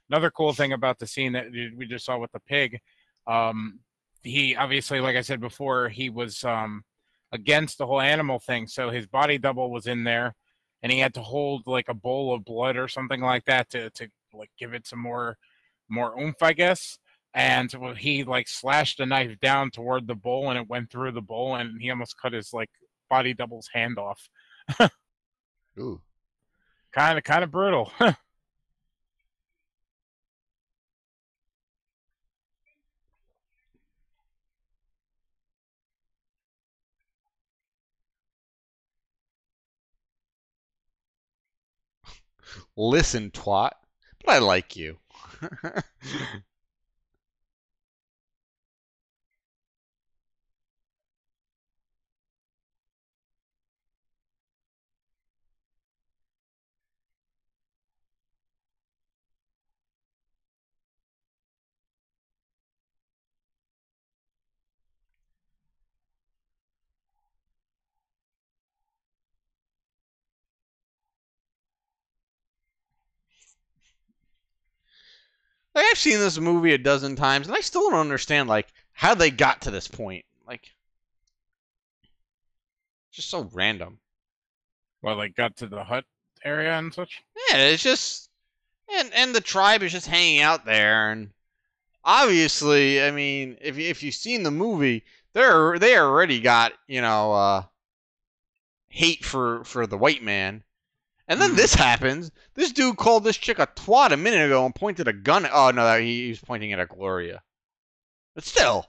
another cool thing about the scene that we just saw with the pig, um, he obviously, like I said before, he was against the whole animal thing. So his body double was in there, and he had to hold like a bowl of blood or something like that to like give it some more oomph, I guess. And he like slashed the knife down toward the bowl, and it went through the bowl, and he almost cut his like body double's hand off.
Ooh.
Kind of brutal.
Listen, twat. But I like you. Like, I've seen this movie a dozen times, and I still don't understand like how they got to this point. Like, just so random.
Well, like got to the hut area and such.
Yeah, it's just and the tribe is just hanging out there, and obviously, I mean, if you've seen the movie, they already got hate for the white man, and then this happens. This dude called this chick a twat a minute ago and pointed a gun. Oh no, he was pointing it at Gloria. But still,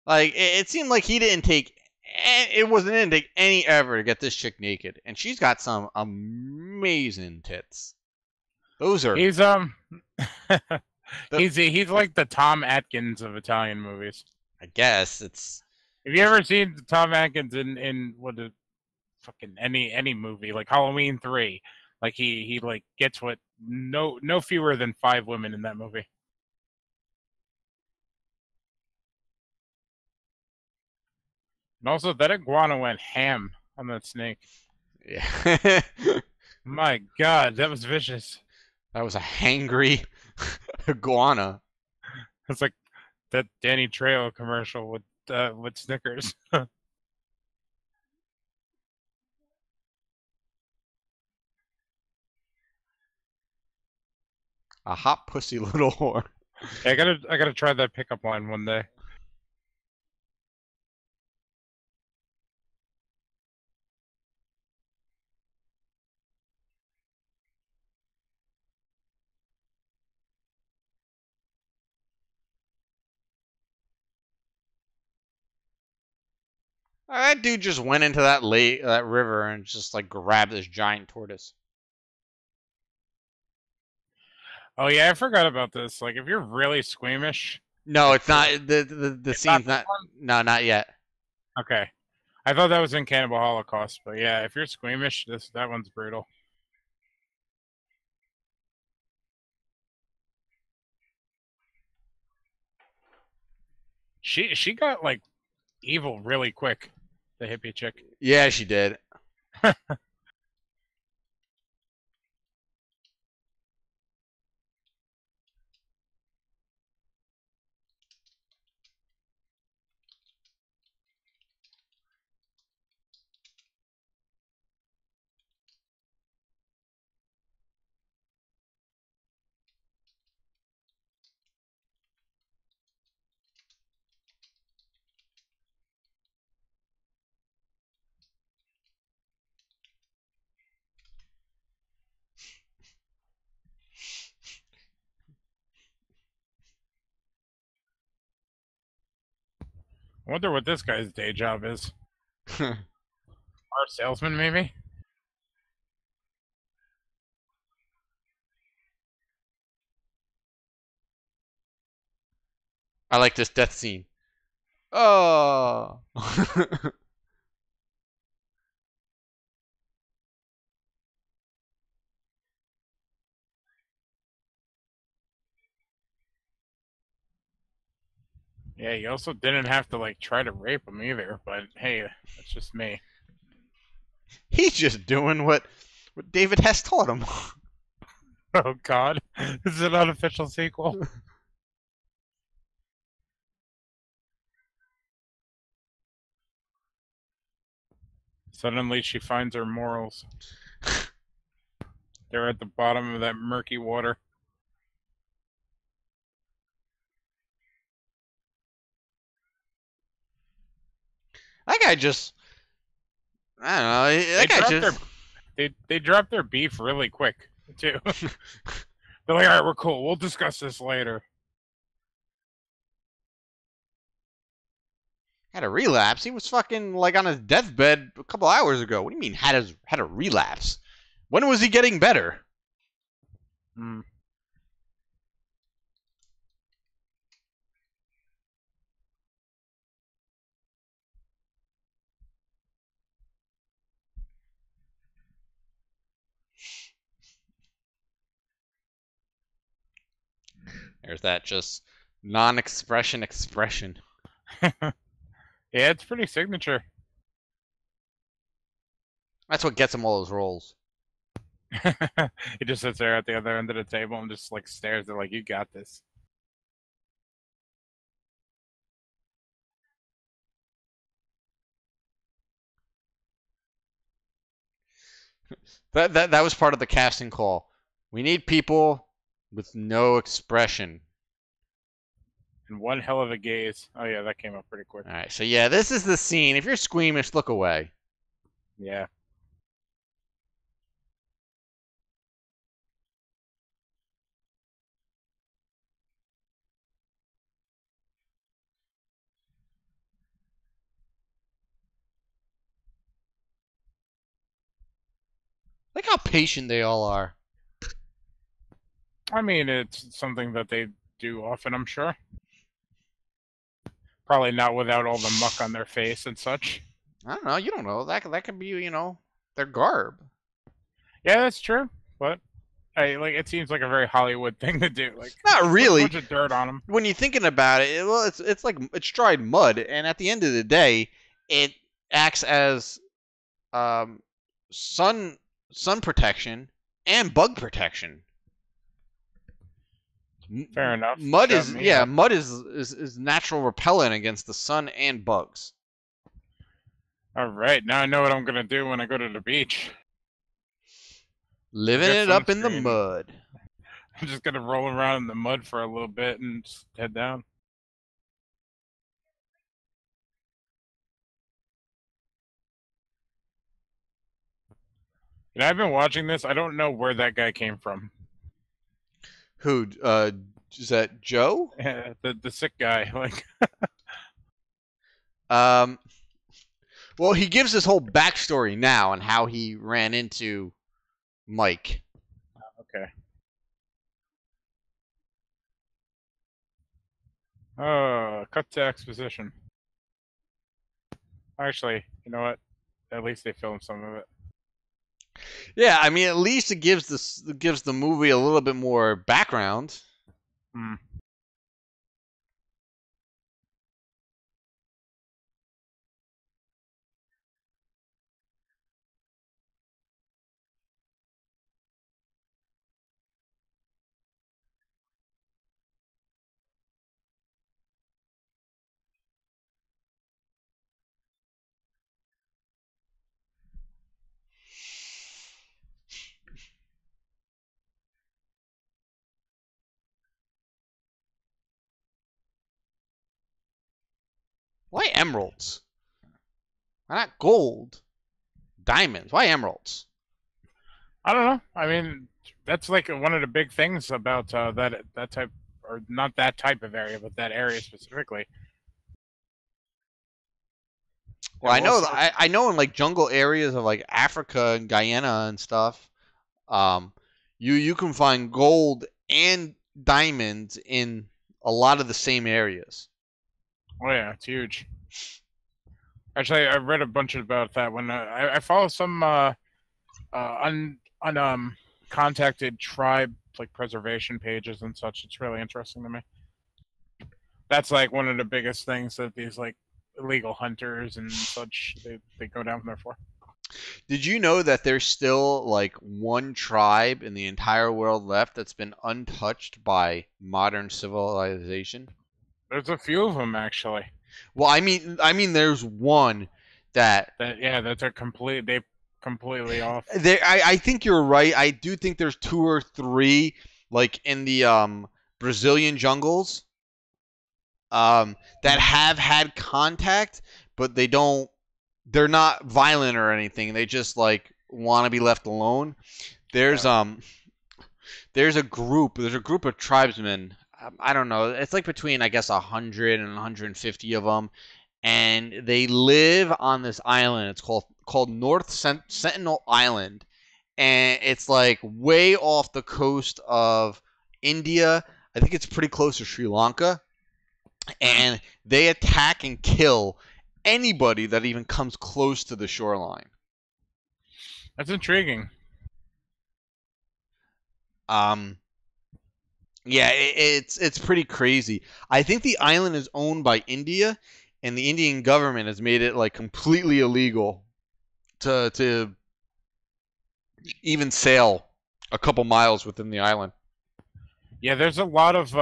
like it seemed like he didn't take. It wasn't didn't take any effort to get this chick naked, and she's got some amazing tits. Those are
He's
the,
he's like the Tom Atkins of Italian movies.
I guess it's.
Have you ever seen Tom Atkins in what the fucking any movie like Halloween 3? Like he like gets what no fewer than 5 women in that movie. And also that iguana went ham on that snake.
Yeah.
My God, that was vicious.
That was a hangry iguana.
It's like that Danny Trejo commercial with Snickers.
A hot pussy little whore.
Yeah, I gotta try that pickup line one day.
That dude just went into that lake, that river, and just like grabbed this giant tortoise.
Oh yeah, I forgot about this. Like, if you're really squeamish,
No, it's not. The
it's
scene's
not
not. No, not yet.
okay. I thought that was in Cannibal Holocaust, but yeah, if you're squeamish, that one's brutal. She got like evil really quick. The hippie chick.
Yeah, she did.
I wonder what this guy's day job is. Car salesman, maybe.
I like this death scene. Oh.
Yeah, you also didn't have to like try to rape him either, but hey, that's just me.
He's just doing what David Hess taught him.
Oh God, this is an unofficial sequel. Suddenly, she finds her morals. They're at the bottom of that murky water.
That guy just, I don't know.
They
That guy
dropped their
just.
they dropped their beef really quick too. They're like, all right, we're cool. We'll discuss this later.
Had a relapse. He was fucking like on his deathbed a couple hours ago. What do you mean had a relapse? When was he getting better?
Hmm.
There's that just non-expression expression.
Yeah, it's pretty signature.
That's what gets him all those roles.
He just sits there at the other end of the table and just like stares at like, you got this.
That was part of the casting call. We need people with no expression.
And one hell of a gaze. Oh yeah, that came up pretty quick.
All right, so yeah, this is the scene. If you're squeamish, look away.
Yeah.
Look how patient they all are.
I mean, it's something that they do often, I'm sure. Probably not without all the muck on their face and such.
I don't know. You don't know. That could be, their garb.
Yeah, that's true. But it seems like a very Hollywood thing to do. Like,
Not
put
really.
a bunch of dirt on them.
When you're thinking about it, well, it's like it's dried mud, and at the end of the day, it acts as sun protection and bug protection.
Fair enough.
Mud
Shut
is
me up.
mud is natural repellent against the sun and bugs.
All right, now I know what I'm gonna do when I go to the beach.
Living
Get
it up in the
sunscreen.
mud.
I'm just gonna roll around in the mud for a little bit and just head down. You know, I've been watching this. I don't know where that guy came from.
Who? Is that Joe?
The sick guy. Like,
Um. Well, he gives his whole backstory now on how he ran into Mike.
okay. Oh, cut to exposition. Actually, you know what? At least they filmed some of it.
Yeah, I mean, at least it gives the movie a little bit more background.
Hmm.
Why emeralds? Why not gold? Diamonds? Why emeralds?
I don't know. I mean, that's like one of the big things about that type, or not that type of area, but that area specifically.
Well, I
There
know
was-
I know in like jungle areas of like Africa and Guyana and stuff, you can find gold and diamonds in a lot of the same areas.
Oh yeah, it's huge. Actually, I read a bunch about that when I follow some contacted tribe like preservation pages and such. It's really interesting to me. that's like one of the biggest things that these like illegal hunters and such they go down there for.
Did you know that there's still like one tribe in the entire world left that's been untouched by modern civilization?
There's a few of them actually.
Well, I mean, there's one that
That yeah, that's a complete they completely off.
there. I think you're right. I do think there's two or three, like in the Brazilian jungles, that have had contact, but they don't. They're not violent or anything. They just like want to be left alone. There's
Yeah.
there's a group. There's a group of tribesmen. I don't know. It's like between I guess 100 and 150 of them, and they live on this island. It's called North Sentinel Island, and it's like way off the coast of India. I think it's pretty close to Sri Lanka, and they attack and kill anybody that even comes close to the shoreline.
That's intriguing.
Um, yeah, it's pretty crazy. I think the island is owned by India, and the Indian government has made it like completely illegal to even sail a couple miles within the island.
Yeah, there's a lot of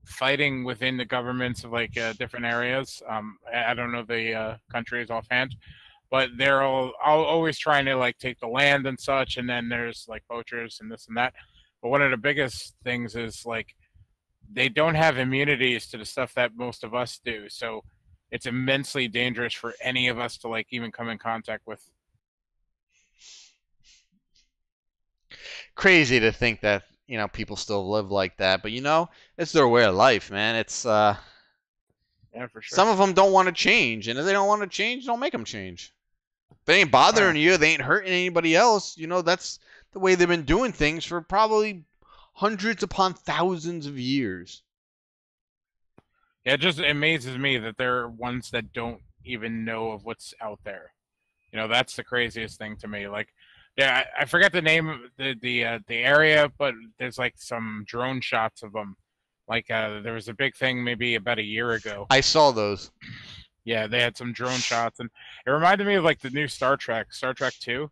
fighting within the governments of like different areas. I don't know the countries offhand, but they're all always trying to like take the land and such. And then there's like poachers and this and that. But one of the biggest things is like they don't have immunities to the stuff that most of us do. So it's immensely dangerous for any of us to like even come in contact with.
Crazy to think that people still live like that, but it's their way of life, man. It's
Yeah, for sure.
some of them don't want to change, and if they don't want to change, don't make them change. If they ain't
Yeah.
bothering you, they ain't hurting anybody else. That's the way they've been doing things for probably hundreds upon thousands of years.
Yeah, it just amazes me that there are ones that don't even know of what's out there. That's the craziest thing to me. Like, yeah, I forget the name of the area, but there's like some drone shots of them. Like, there was a big thing maybe about a year ago.
I saw those.
Yeah, they had some drone shots, and it reminded me of like the new Star Trek Two.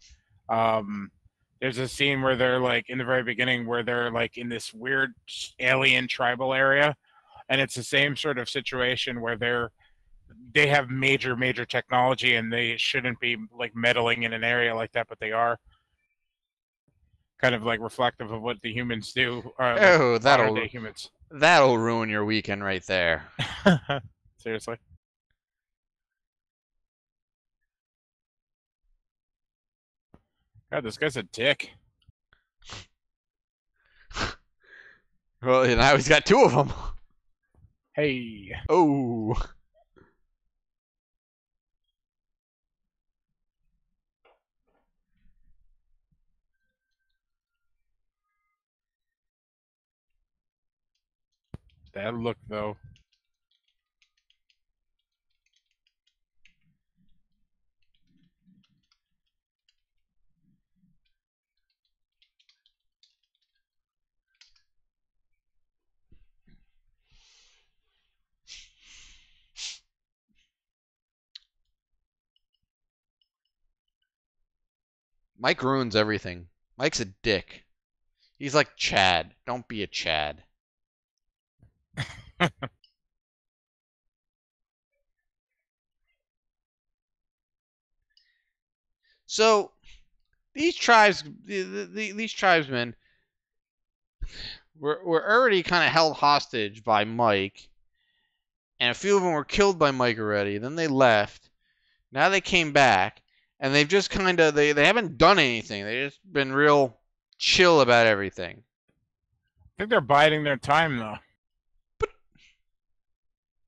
There's a scene where they're like in the very beginning where they're like in this weird alien tribal area, and it's the same sort of situation where they have major technology and they shouldn't be like meddling in an area like that, but they are kind of like reflective of what the humans do, like
Oh,
modern day humans.
that'll ruin your weekend right there.
Seriously. God, this guy's a dick.
Well, now he's got two of them.
Hey.
Oh.
That look though.
Mike ruins everything. Mike's a dick. He's like Chad. Don't be a Chad. So these these tribesmen were already kind of held hostage by Mike, and a few of them were killed by Mike already. Then they left. Now they came back, and they've just kind of they haven't done anything. They've just been real chill about everything.
I think they're biding their time though.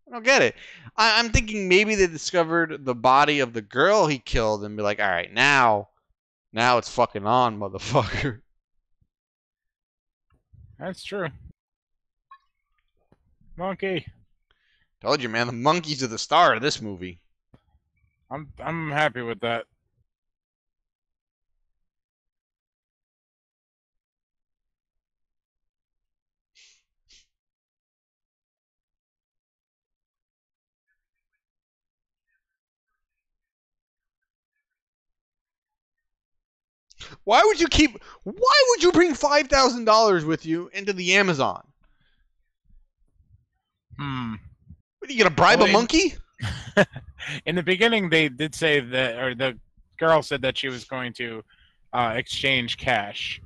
I don't get it. I'm thinking maybe they discovered the body of the girl he killed and be like, all right, now it's fucking on, motherfucker.
That's true. Monkey.
Told you, man. The monkeys are the star of this movie.
I'm happy with that.
Why would you keep? Why would you bring $5,000 with you into the Amazon?
Hmm.
What, are you gonna bribe
Well,
a monkey?
In the beginning, they did say that, or the girl said that she was going to exchange cash.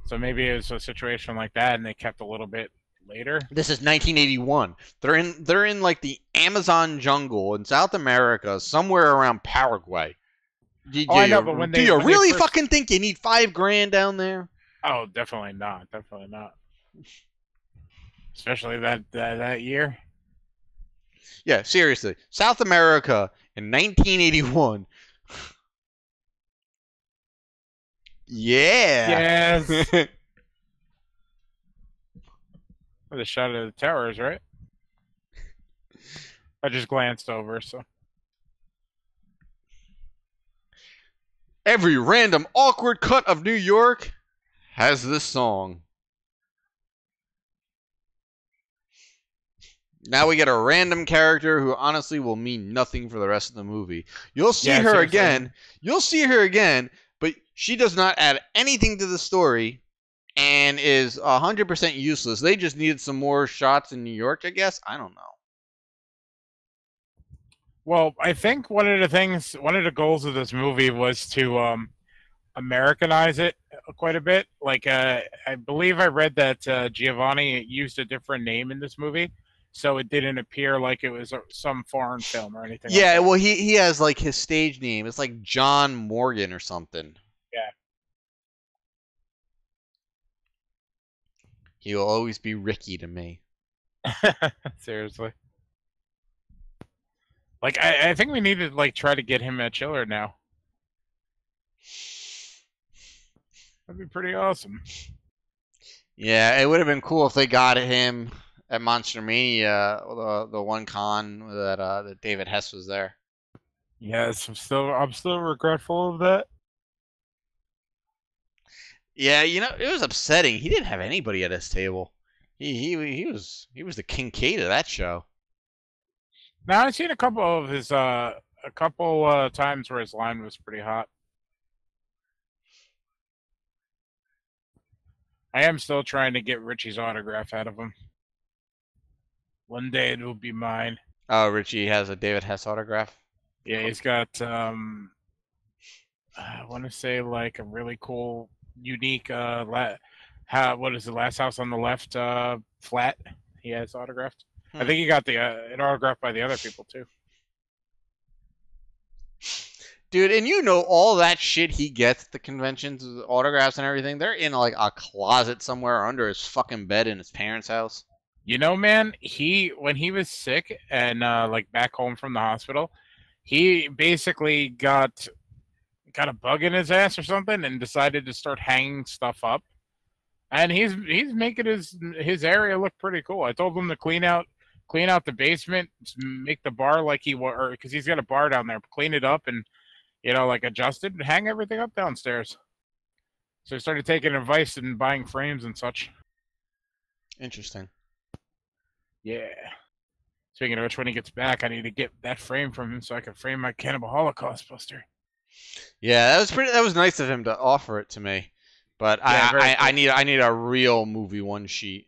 So maybe it was a situation like that, and they kept a little bit later.
This is 1981. They're in like the Amazon jungle in South America, somewhere around Paraguay.
Oh, I know, but
Do you
when they
really
first...
fucking think you need $5,000 down there?
Oh, definitely not. Definitely not. Especially that year.
Yeah, seriously. South America in 1981. Yeah.
Yes. With a shot of the towers, right? I just glanced over, so.
Every random awkward cut of New York has this song. Now we get a random character who honestly will mean nothing for the rest of the movie. You'll see
Yeah,
her
seriously.
again. You'll see her again, but she does not add anything to the story and is 100% useless. They just needed some more shots in New York, I guess. I don't know.
Well, I think one of the goals of this movie was to Americanize it quite a bit. Like, I believe I read that Giovanni used a different name in this movie, so it didn't appear like it was some foreign film or anything like
Yeah,
that.
well, he has like his stage name. It's like John Morgan or something.
Yeah.
He will always be Ricky to me.
Seriously. Like, I think we need to like try to get him at Chiller now. That'd be pretty awesome.
Yeah, it would have been cool if they got him at Monster Mania, the one con that David Hess was there.
Yes, I'm still regretful of that.
Yeah, it was upsetting. He didn't have anybody at his table. He was the Kincaid of that show.
Now I've seen a couple of his times where his line was pretty hot. I am still trying to get Richie's autograph out of him. One day it will be mine.
Oh, Richie has a David Hess autograph.
Yeah, he's got I want to say like a really cool, unique what is the last house on the left flat? He has autographed. I think he got an autograph by the other people too.
Dude, and all that shit he gets at the conventions, the autographs and everything, they're in like a closet somewhere under his fucking bed in his parents' house.
You know, man, when he was sick and like back home from the hospital, he basically got a bug in his ass or something and decided to start hanging stuff up. And he's making his area look pretty cool. I told him to clean out the basement, make the bar like because he's got a bar down there, clean it up and like adjust it and hang everything up downstairs. So he started taking advice and buying frames and such.
Interesting.
Yeah. Speaking of which, when he gets back, I need to get that frame from him so I can frame my Cannibal Holocaust poster.
Yeah, that was nice of him to offer it to me, but
Yeah,
I need a real movie one sheet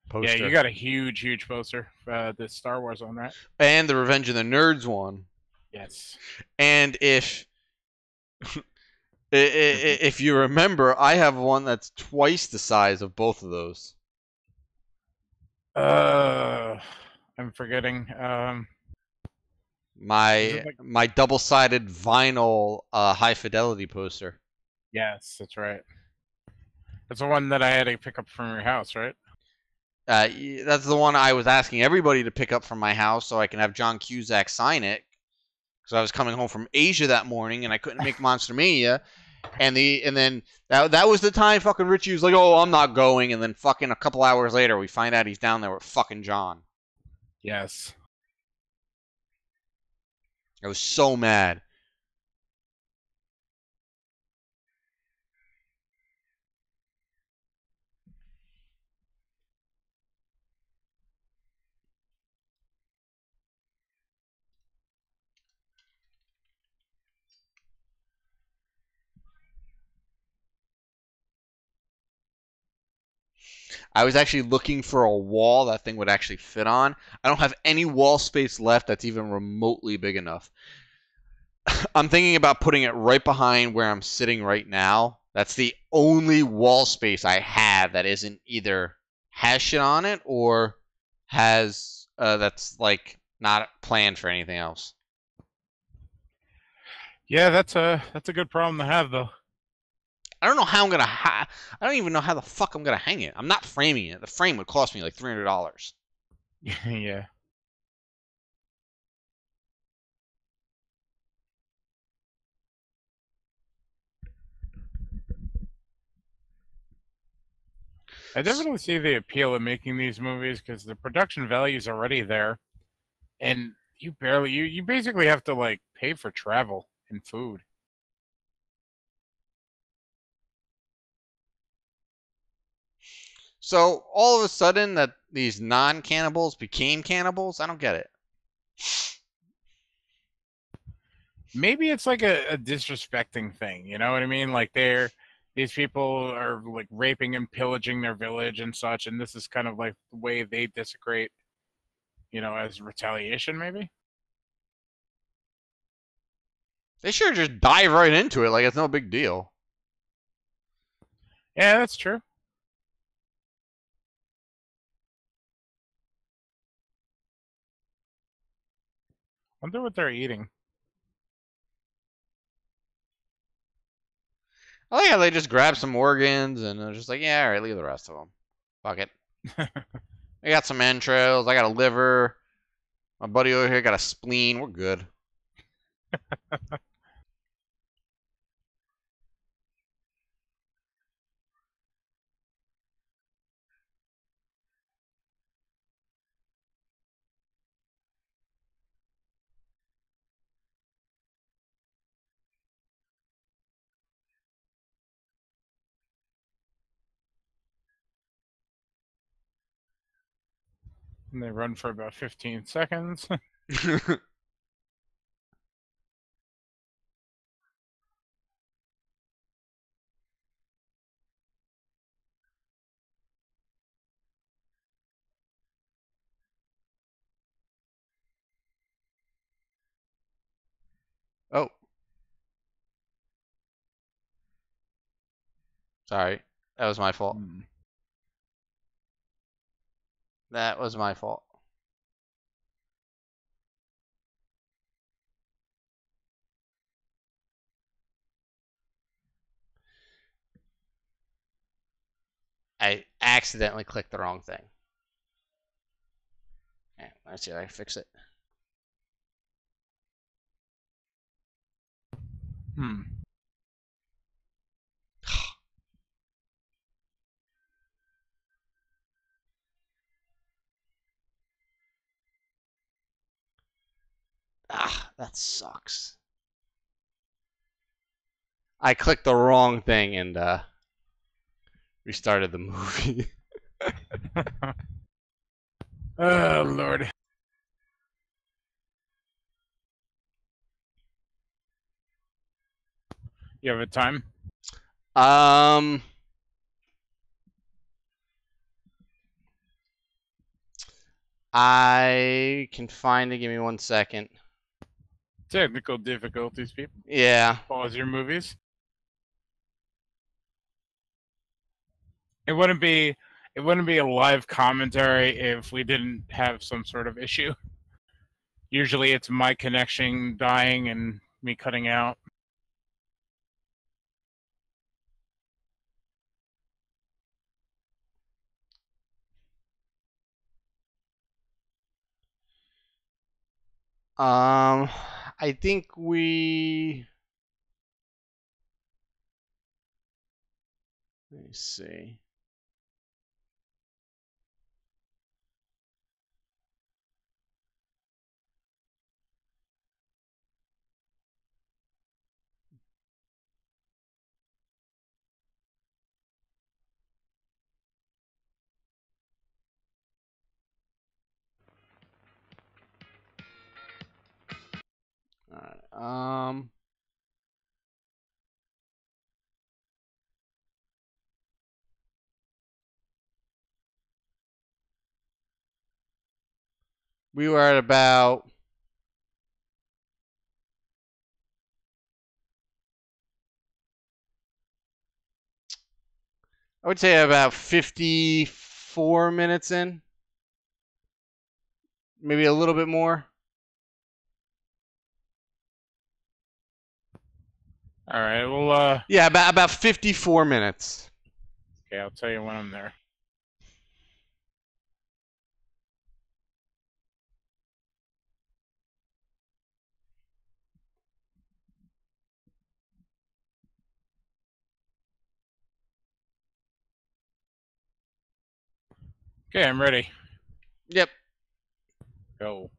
poster.
Yeah, you got a huge poster. The Star Wars on that,
and the Revenge of the Nerds one.
Yes.
And if you remember, I have one that's twice the size of both of those.
I'm forgetting.
My double-sided vinyl high fidelity poster.
Yes, that's right. That's the one that I had to pick up from your house, right?
That's the one I was asking everybody to pick up from my house so I can have John Cusack sign it. Because I was coming home from Asia that morning and I couldn't make Monster Mania. And then that was the time fucking Richie was like, "Oh, I'm not going." And then fucking a couple hours later, we find out he's down there with fucking John.
Yes.
I was so mad. I was actually looking for a wall that thing would actually fit on. I don't have any wall space left that's even remotely big enough. I'm thinking about putting it right behind where I'm sitting right now. That's the only wall space I have that isn't either has shit on it or has that's like not planned for anything else.
Yeah, that's a good problem to have, though.
I don't know how I'm gonna. I don't even know how the fuck I'm gonna hang it. I'm not framing it. The frame would cost me like $300.
Yeah. I definitely see the appeal of making these movies because the production value is already there, and you basically have to like pay for travel and food.
So all of a sudden that these non-cannibals became cannibals, I don't get it.
Maybe it's like a disrespecting thing, you know what I mean? Like these people are like raping and pillaging their village and such, and this is kind of like the way they desecrate, as retaliation, maybe.
They should just dive right into it like it's no big deal.
Yeah, that's true. Wonder what they're eating.
I like how they just grab some organs and they're just like, yeah, all right, leave the rest of them. Fuck it. I got some entrails. I got a liver. My buddy over here got a spleen. We're good.
And they run for about 15 seconds.
Oh, sorry. That was my fault.
Hmm.
That was my fault. I accidentally clicked the wrong thing. Yeah, let's see if I can fix it.
Hmm.
Ah, that sucks. I clicked the wrong thing and restarted the movie.
Oh Lord. You have a time?
um, I can find it. Give me 1 second.
Technical difficulties, people.
Yeah.
Pause your movies. It wouldn't be a live commentary if we didn't have some sort of issue. Usually it's my connection dying and me cutting out.
I think we. Let me see. All right. We were at about. I would say about 54 minutes in. Maybe a little bit more.
All right. Well,
Yeah, about 54 minutes.
okay, I'll tell you when I'm there. Okay, I'm ready.
Yep.
Go.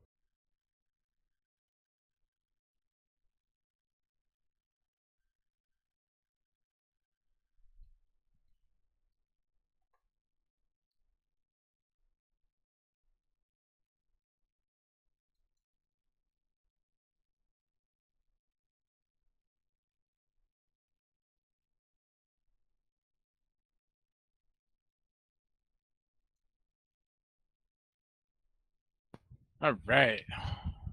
All right.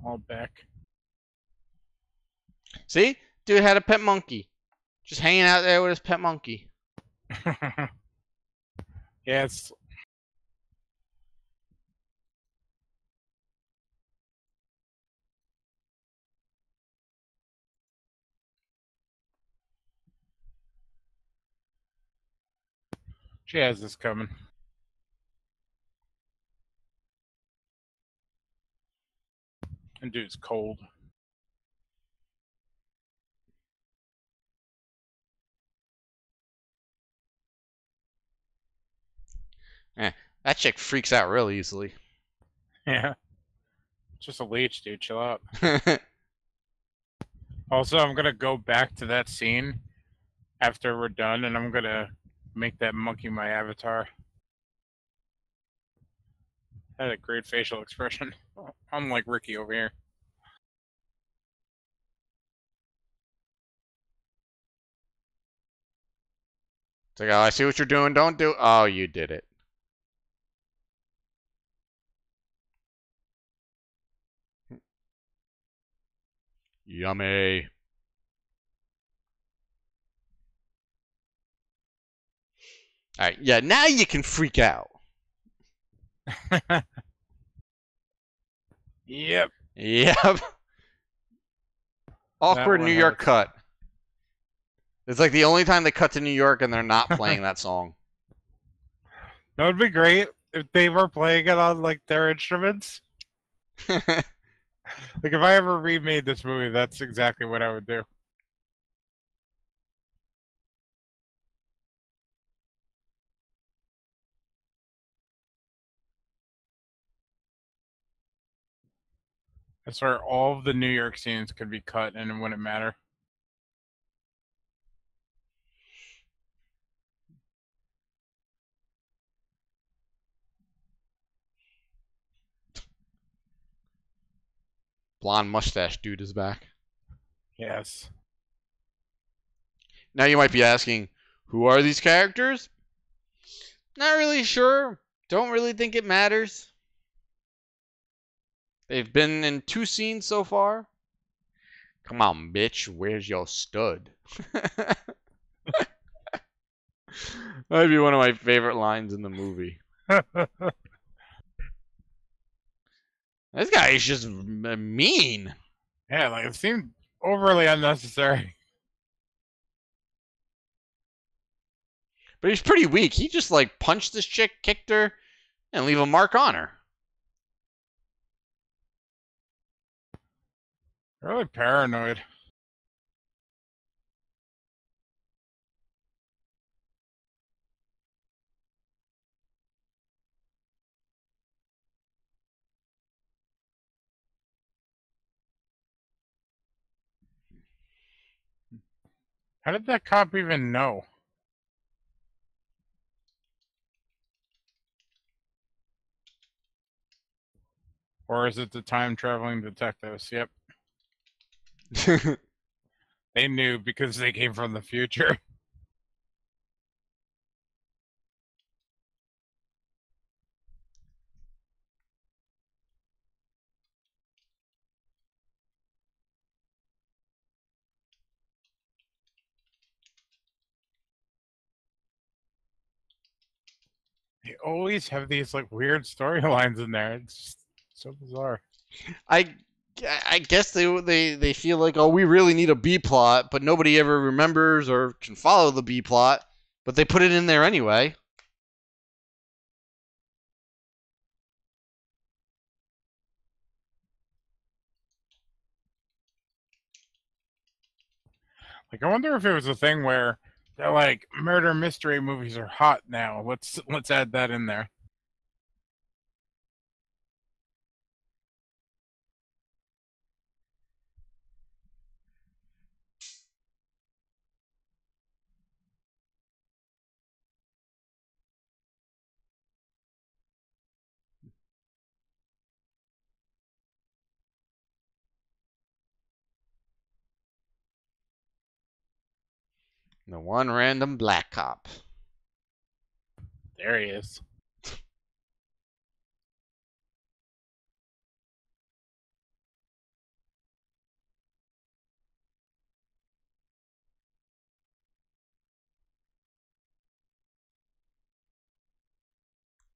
All back.
See? Dude had a pet monkey. Just hanging out there with his pet monkey.
Yeah, it's she has this coming. And dude's cold.
That chick freaks out real easily.
Yeah. Just a leech, dude. Chill out. Also, I'm gonna go back to that scene after we're done, and I'm gonna make that monkey my avatar. Had a great facial expression, unlike Ricky over here.
It's like, oh, I see what you're doing. Don't do. Oh, you did it. Yummy. All right, yeah, now you can freak out.
Yep.
Yep. Awkward
one
New York
hurts.
cut. It's like the only time they cut to New York and they're not playing that song.
That would be great if they were playing it on like their instruments. Like if I ever remade this movie, that's exactly what I would do. I swear all of the New York scenes could be cut and it wouldn't matter.
Blonde mustache dude is back.
Yes.
Now you might be asking, who are these characters? Not really sure. Don't really think it matters. They've been in 2 scenes so far. Come on, bitch. Where's your stud? That'd be one of my favorite lines in the movie. This guy is just mean.
Yeah, like it seemed overly unnecessary.
But he's pretty weak. He just like punched this chick, kicked her, and leave a mark on her.
Really paranoid. How did that cop even know? Or is it the time traveling detectives? Yep. They knew because they came from the future. always have these like weird storylines in there. It's just so bizarre.
I I guess they feel like, oh, we really need a B plot, but nobody ever remembers or can follow the B plot, but they put it in there anyway.
Like, I wonder if it was a thing where they're like, murder mystery movies are hot now. Let's add that in there.
The one random black cop.
There he is.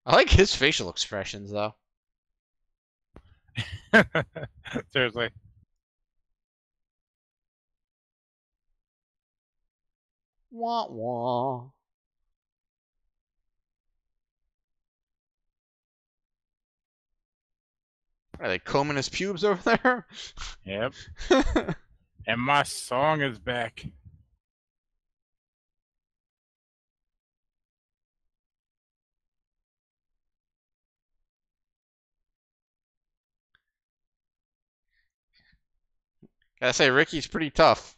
I like his facial expressions though.
Seriously.
Wah wah. Are they combing his pubes over there?
Yep. And my song is back.
Gotta say, Ricky's pretty tough.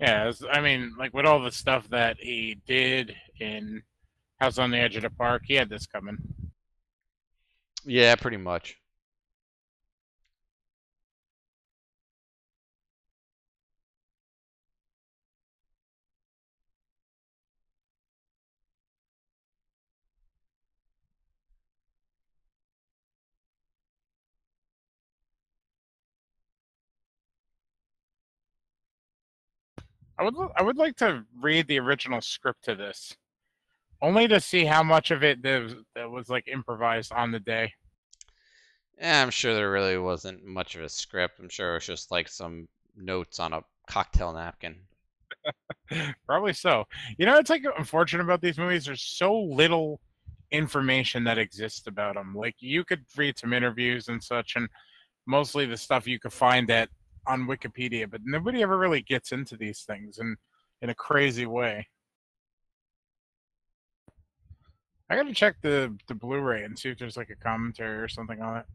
Yeah, I mean, like with all the stuff that he did in House on the Edge of the Park, he had this coming.
Yeah, pretty much.
I would like to read the original script to this, only to see how much of it that was like improvised on the day.
Yeah, I'm sure there really wasn't much of a script. I'm sure it was just like some notes on a cocktail napkin.
Probably so. You know, it's like unfortunate about these movies. There's so little information that exists about them. Like you could read some interviews and such, and mostly the stuff you could find at on Wikipedia, but nobody ever really gets into these things in a crazy way. I gotta check the Blu-ray and see if there's like a commentary or something on it.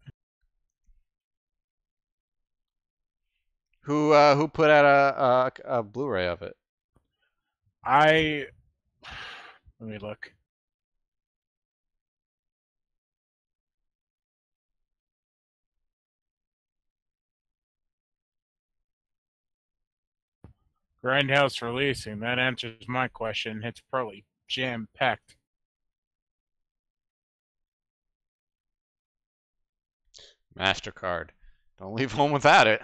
Who put out a Blu-ray of it?
I let me look. Grindhouse releasing. That answers my question. It's probably jam-packed.
MasterCard. Don't leave home without it.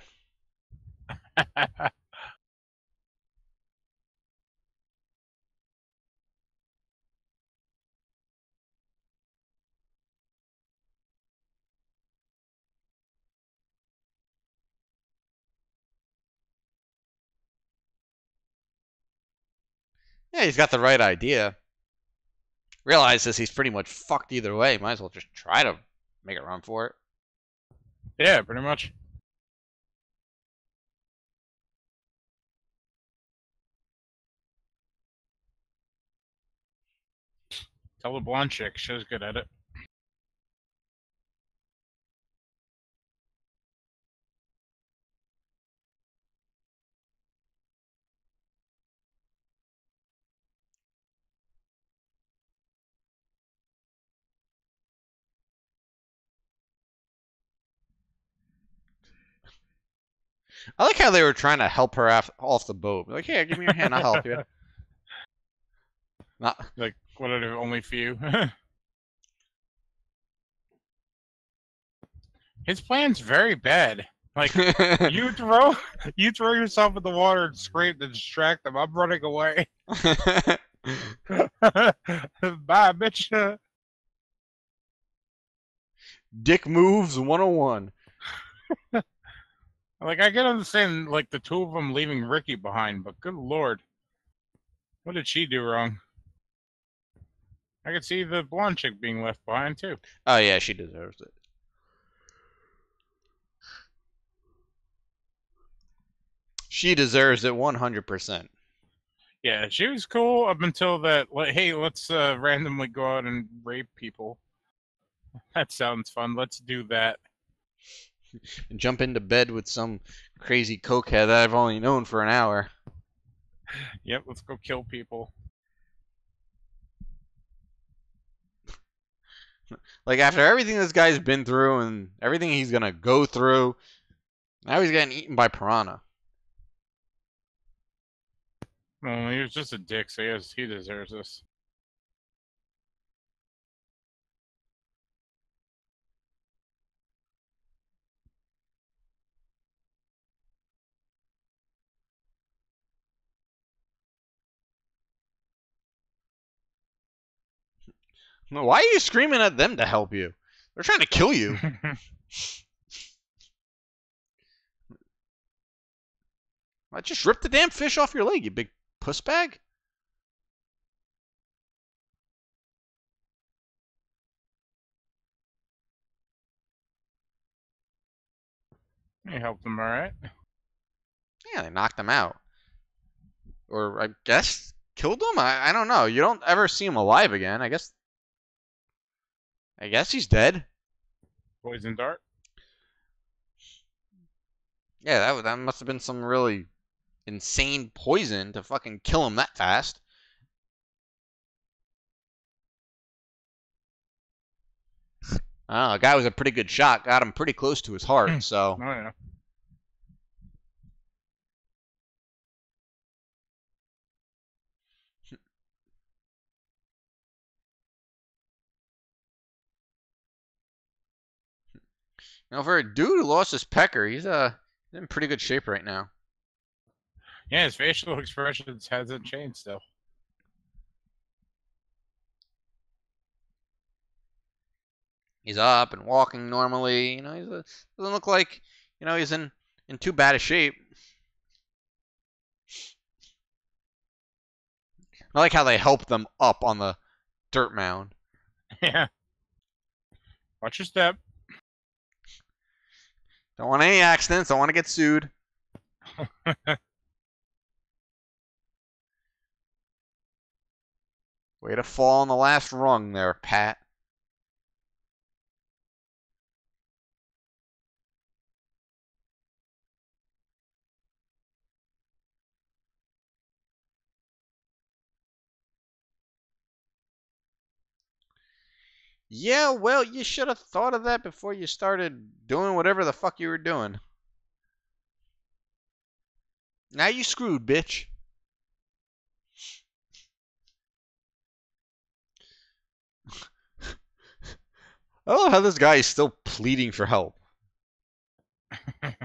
Yeah, he's got the right idea. Realizes he's pretty much fucked either way. Might as well just try to make a run for it.
Yeah, pretty much. Tell the blonde chick, she was good at it.
I like how they were trying to help her off the boat. Like, here, give me your hand. I'll help you. Not.
Like, what are the only few? His plan's very bad. Like, you throw yourself in the water and scream to distract them. I'm running away. Bye, bitch.
Dick moves 101.
Like, I can understand, like, the two of them leaving Ricky behind, but good lord. What did she do wrong? I could see the blonde chick being left behind, too.
Oh, yeah, she deserves it. She deserves it 100%.
Yeah, she was cool up until that, like, hey, let's randomly go out and rape people. That sounds fun. Let's do that.
And jump into bed with some crazy cokehead that I've only known for an hour.
Yep, let's go kill people.
Like, after everything this guy's been through and everything he's gonna go through, now he's getting eaten by piranha.
Well, he was just a dick, so yes, he deserves this.
Why are you screaming at them to help you? They're trying to kill you. I just ripped the damn fish off your leg, you big puss bag.
He helped him, alright?
Yeah, they knocked him out. Or, I guess, killed him? I don't know. You don't ever see him alive again. I guess he's dead.
Poison dart?
Yeah, that must have been some really insane poison to fucking kill him that fast. I don't know, the guy was a pretty good shot. Got him pretty close to his heart, so...
Oh, yeah.
You know, for a dude who lost his pecker, he's in pretty good shape right now.
Yeah, his facial expressions hasn't changed still.
He's up and walking normally. You know, doesn't look like, you know, he's in too bad a shape. I like how they help them up on the dirt mound.
Yeah. Watch your step.
Don't want any accidents. Don't want to get sued. Way to fall on the last rung there, Pat. Yeah, well, you should have thought of that before you started doing whatever the fuck you were doing. Now you screwed, bitch. I love how this guy is still pleading for help. It's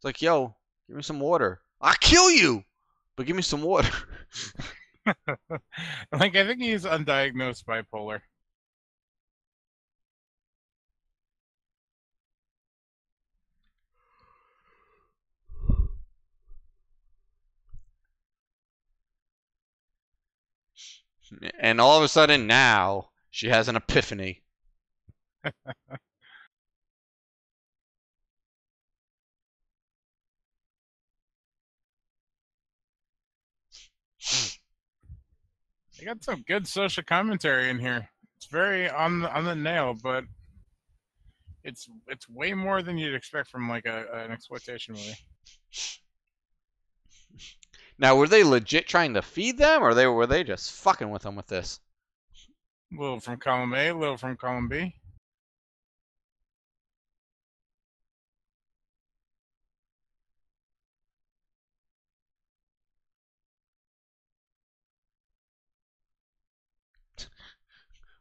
like, yo, give me some water. I'll kill you, but give me some water.
Like, I think he's undiagnosed bipolar.
And all of a sudden now, she has an epiphany.
They got some good social commentary in here. It's very on the nail, but it's way more than you'd expect from like an exploitation movie.
Now, were they legit trying to feed them, or were they just fucking with them with this?
A little from column A, a little from column B.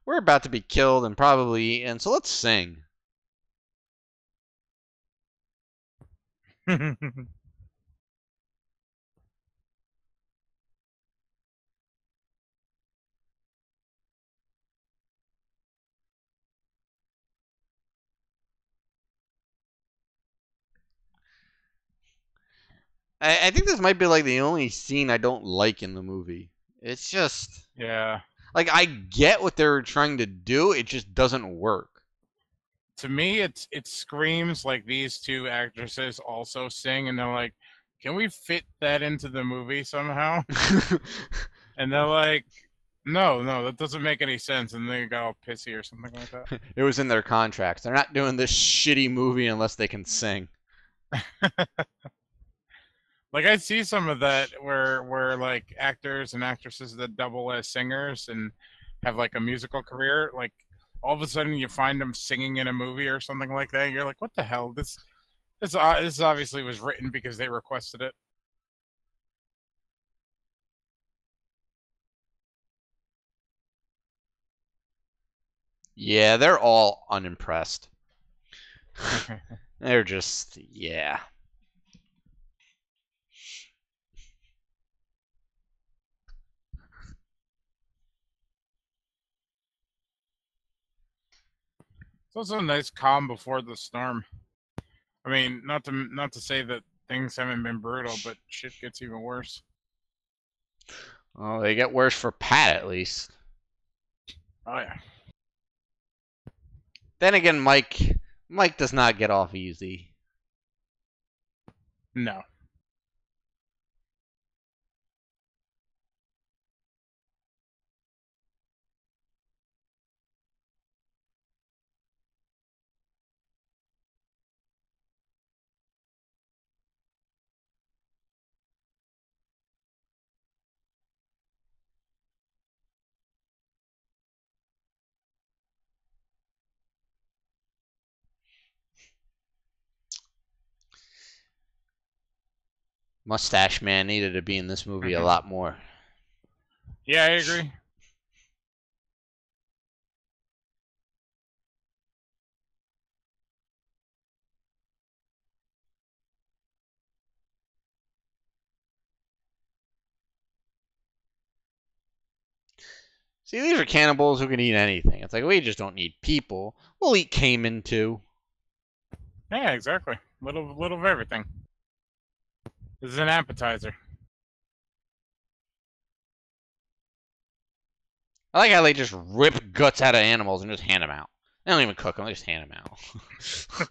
We're about to be killed and probably eaten, so let's sing. I think this might be like the only scene I don't like in the movie. It's just
Yeah.
like I get what they're trying to do, it just doesn't work.
To me, it screams like these two actresses also sing, and they're like, "Can we fit that into the movie somehow?" And they're like, "No, no, that doesn't make any sense." And they got all pissy or something like that.
It was in their contracts. They're not doing this shitty movie unless they can sing.
Like I see some of that where like actors and actresses that double as singers and have like a musical career, like all of a sudden you find them singing in a movie or something like that. And you're like, what the hell? This obviously was written because they requested it.
Yeah, they're all unimpressed. They're just, yeah.
It's also a nice calm before the storm. I mean, not to say that things haven't been brutal, but shit gets even worse.
Well, they get worse for Pat at least.
Oh yeah.
Then again, Mike does not get off easy.
No.
Mustache Man needed to be in this movie a lot more.
Yeah, I agree.
See, these are cannibals who can eat anything. It's like, we just don't need people. We'll eat caiman too.
Yeah, exactly. Little of everything. This is an appetizer.
I like how they just rip guts out of animals and just hand them out. They don't even cook them, they just hand them out.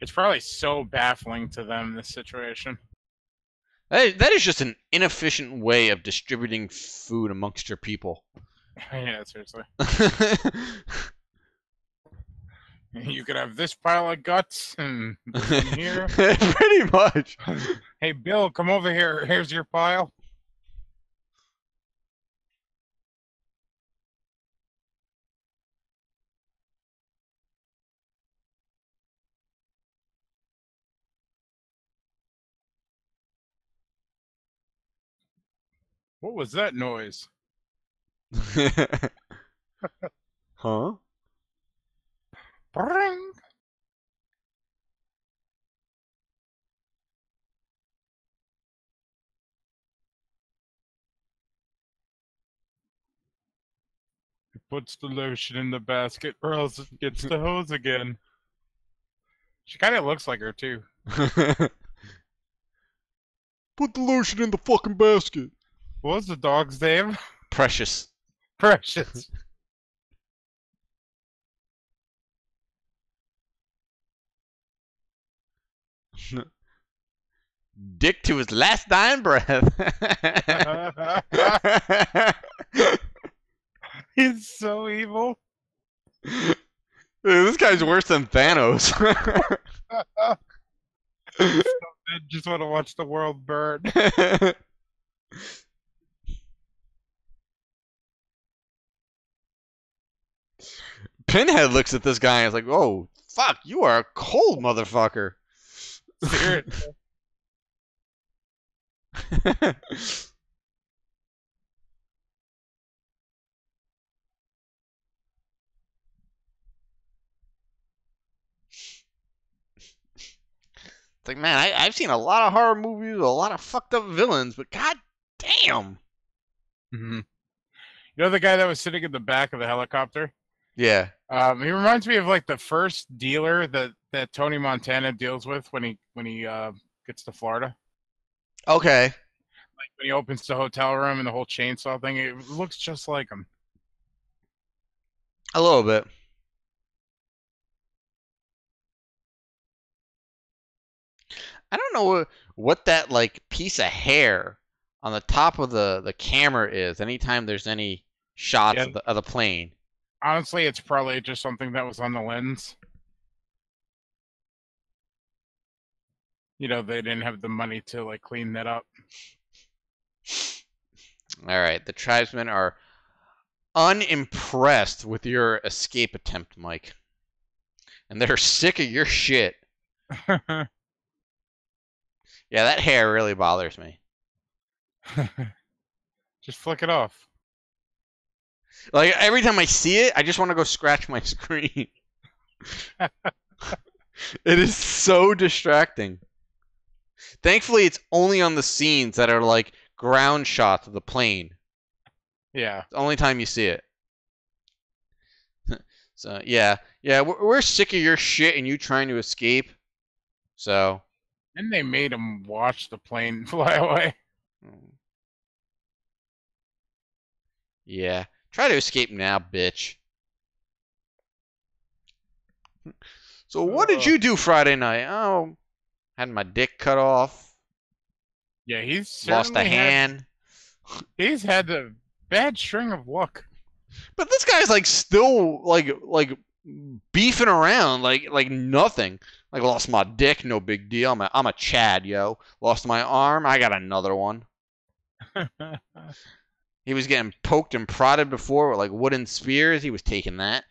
It's probably so baffling to them, this situation.
That is just an inefficient way of distributing food amongst your people.
Yeah, seriously. You could have this pile of guts and this one here.
Pretty much.
Hey, Bill, come over here. Here's your pile. What was that noise?
Huh?
Bring. He puts the lotion in the basket, or else it gets the hose again. She kind of looks like her, too.
Put the lotion in the fucking basket.
What was the dog's name?
Precious.
Precious.
Dick to his last dying breath.
He's so evil.
Dude, this guy's worse than Thanos.
I just want to watch the world burn.
Pinhead looks at this guy and is like, "Oh, fuck, you are a cold motherfucker."
Seriously.
It's like, man, I've seen a lot of horror movies with a lot of fucked up villains, but god damn.
Mm-hmm. You know the guy that was sitting in the back of the helicopter?
Yeah.
He reminds me of like the first dealer that Tony Montana deals with when he gets to Florida.
Okay.
Like when he opens the hotel room and the whole chainsaw thing, it looks just like him.
A little bit. I don't know what that like piece of hair on the top of the camera is. Anytime there's any shots
Yeah.
of the plane.
Honestly, it's probably just something that was on the lens. You know, they didn't have the money to like clean that up.
All right, the tribesmen are unimpressed with your escape attempt, Mike, and they're sick of your shit. Yeah, that hair really bothers me.
Just flick it off.
Like every time I see it, I just want to go scratch my screen. It is so distracting. Thankfully, it's only on the scenes that are like ground shots of the plane.
Yeah.
It's the only time you see it. So yeah, we're sick of your shit and you trying to escape. So.
And they made him watch the plane fly away.
Yeah. Try to escape now, bitch. So what did you do Friday night? Oh, had my dick cut off.
Yeah, he's
Lost a hand.
He's had a bad string of luck.
But this guy's like still like beefing around like nothing. Like lost my dick, no big deal. I'm a Chad, yo. Lost my arm, I got another one. He was getting poked and prodded before with like wooden spears. He was taking that.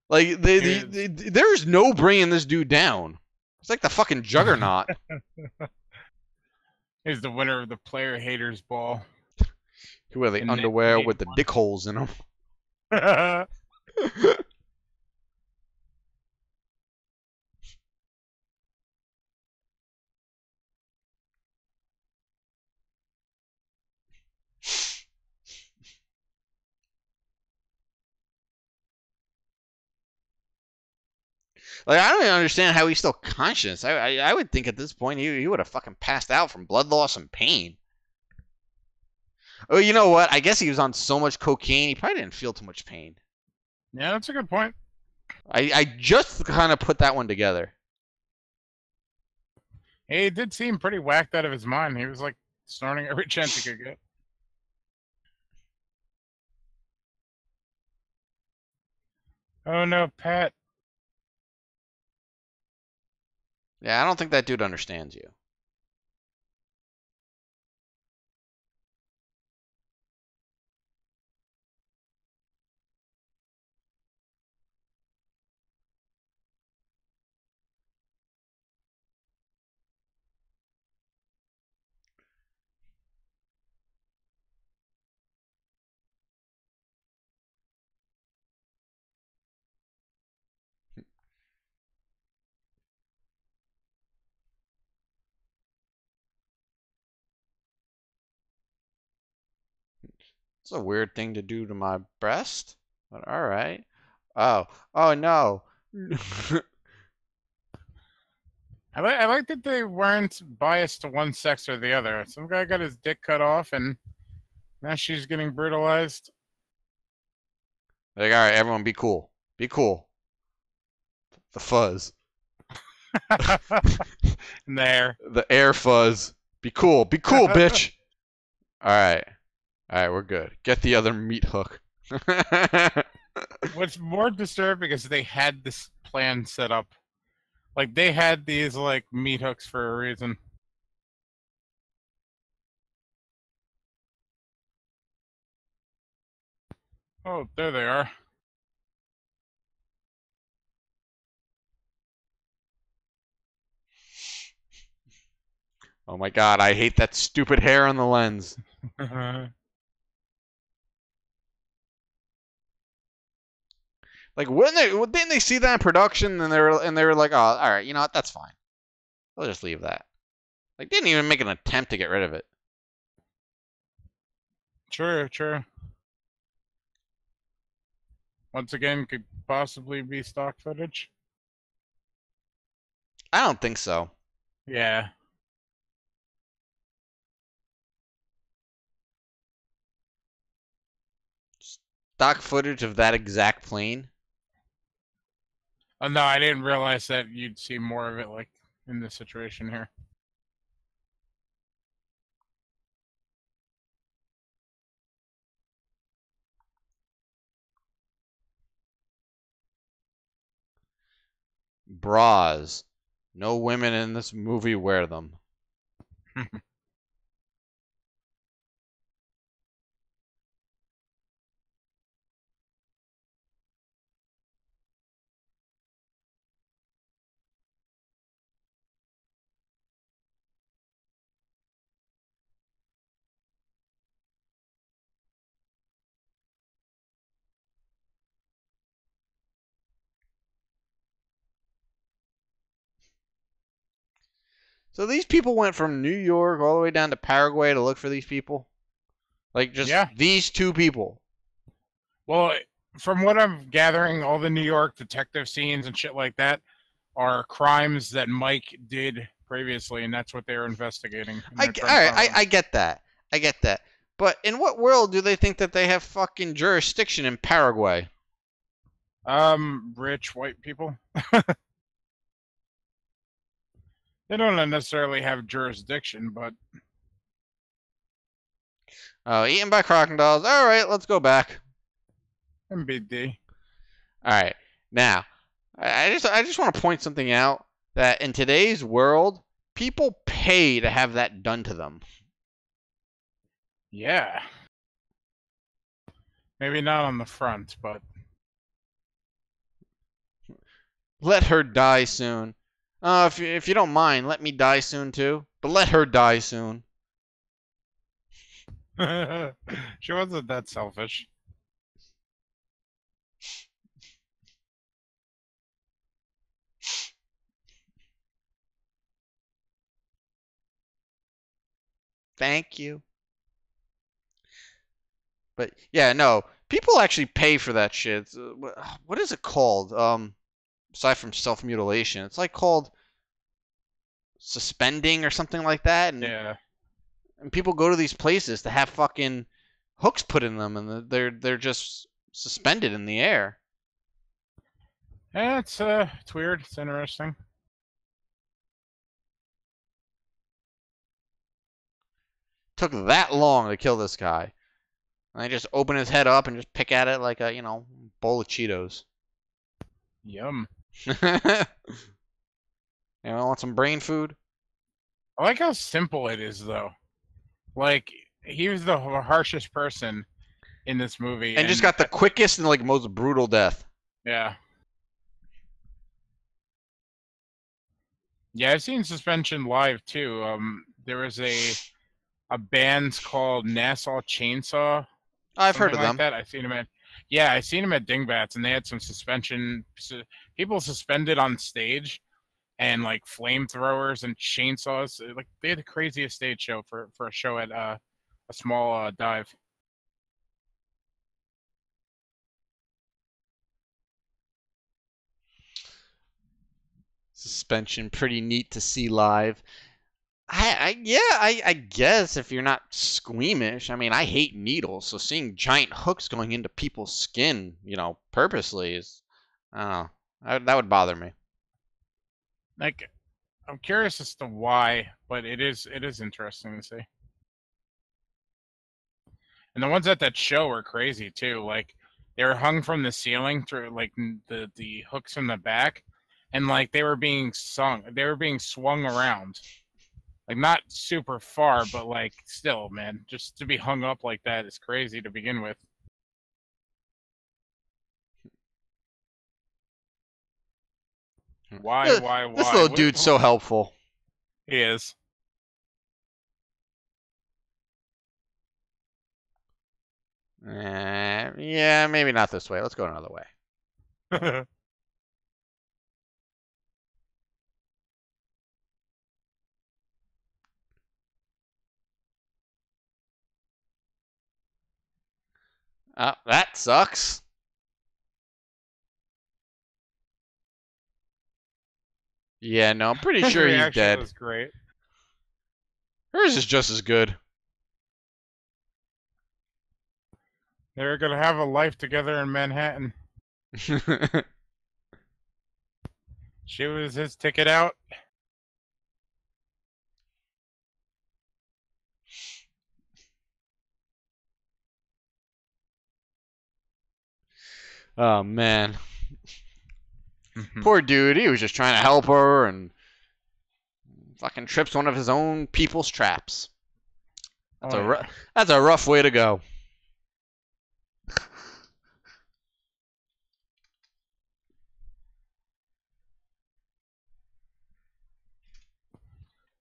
Like there's no bringing this dude down. It's like the fucking juggernaut.
He's the winner of the player haters ball.
He wear the underwear with the dick holes in them. Like I don't even understand how he's still conscious. I would think at this point he would have fucking passed out from blood loss and pain. Oh, you know what? I guess he was on so much cocaine he probably didn't feel too much pain.
Yeah, that's a good point.
I just kind of put that one together.
He did seem pretty whacked out of his mind. He was like snorting every chance he could get. Oh no, Pat.
Yeah, I don't think that dude understands you. It's a weird thing to do to my breast, but all right. Oh no.
I like that they weren't biased to one sex or the other. Some guy got his dick cut off, and now she's getting brutalized.
Like, all right, everyone, be cool. Be cool. The fuzz.
There.
The air fuzz. Be cool. Be cool, bitch. All right, we're good. Get the other meat hook.
What's more disturbing is they had this plan set up. Like, they had these, like, meat hooks for a reason. Oh, there they are.
Oh my god, I hate that stupid hair on the lens. Like, didn't they see that in production and they were like, oh, all right, you know what, that's fine. They'll just leave that. Like, didn't even make an attempt to get rid of it.
True. Once again, could possibly be stock footage.
I don't think so.
Yeah.
Stock footage of that exact plane.
Oh, no, I didn't realize that you'd see more of it like in this situation here.
Bras. No women in this movie wear them. So these people went from New York all the way down to Paraguay to look for these people? Like, just these two people?
Well, from what I'm gathering, all the New York detective scenes and shit like that are crimes that Mike did previously, and that's what they were investigating.
I get that. I get that. But in what world do they think that they have fucking jurisdiction in Paraguay?
Rich white people. They don't necessarily have jurisdiction, but...
Oh, eaten by crocodiles. All right, let's go back.
MBD.
All right. Now, I just want to point something out, that in today's world, people pay to have that done to them.
Yeah. Maybe not on the front, but...
Let her die soon. If you don't mind, let me die soon too. But let her die soon.
She wasn't that selfish.
Thank you. But yeah, no. People actually pay for that shit. What is it called? Aside from self-mutilation, it's like called suspending or something like that. And,
yeah.
And people go to these places to have fucking hooks put in them, and they're just suspended in the air.
Yeah, it's weird. It's interesting.
Took that long to kill this guy. And they just open his head up and just pick at it like a, bowl of Cheetos.
Yum.
Want some brain food?
I like how simple it is, though. Like, he was the harshest person in this movie.
And just got the quickest and, most brutal death.
Yeah. Yeah, I've seen Suspension live, too. There was a band called Nassau Chainsaw.
I've heard of them.
That. I've seen them I seen them at Dingbats, and they had some people suspended on stage, and flamethrowers and chainsaws. They had the craziest stage show for a show at a small dive.
Suspension, pretty neat to see live. I guess if you're not squeamish. I mean, I hate needles, so seeing giant hooks going into people's skin, purposely is, I don't know, that would bother me.
I'm curious as to why, but it is interesting to see. And the ones at that show were crazy too. They were hung from the ceiling through the hooks in the back, and they were being swung around. Not super far, but still, man, just to be hung up like that is crazy to begin with. Why?
This little dude's so helpful.
He is.
Yeah, maybe not this way. Let's go another way. That sucks. Yeah, no, I'm pretty
His
sure he's
reaction
dead.
was great.
Hers is just as good.
They're gonna have a life together in Manhattan. She was his ticket out.
Oh, man. Poor dude, he was just trying to help her and fucking trips one of his own people's traps. That's a rough way to go.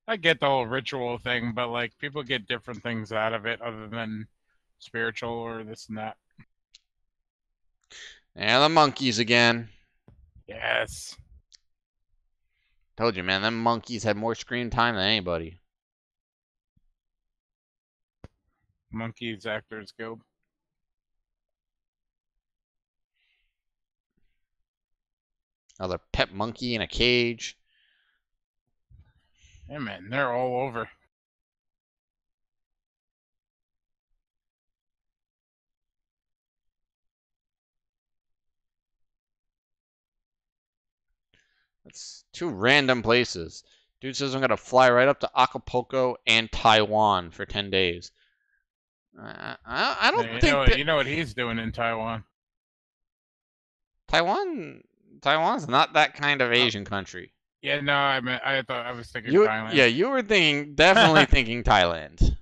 I get the whole ritual thing, but like people get different things out of it other than spiritual or this and that.
And the monkeys again.
Yes.
Told you, man, them monkeys had more screen time than anybody.
Monkeys Actors Guild.
Another pet monkey in a cage.
Yeah, man, they're all over.
That's two random places. Dude says I'm gonna fly right up to Acapulco and Taiwan for 10 days. I don't
You
think
know,
that
you know what he's doing in Taiwan.
Taiwan's not that kind of Asian country.
Yeah, no, I thought I was thinking
You
Thailand.
yeah, you were definitely thinking Thailand.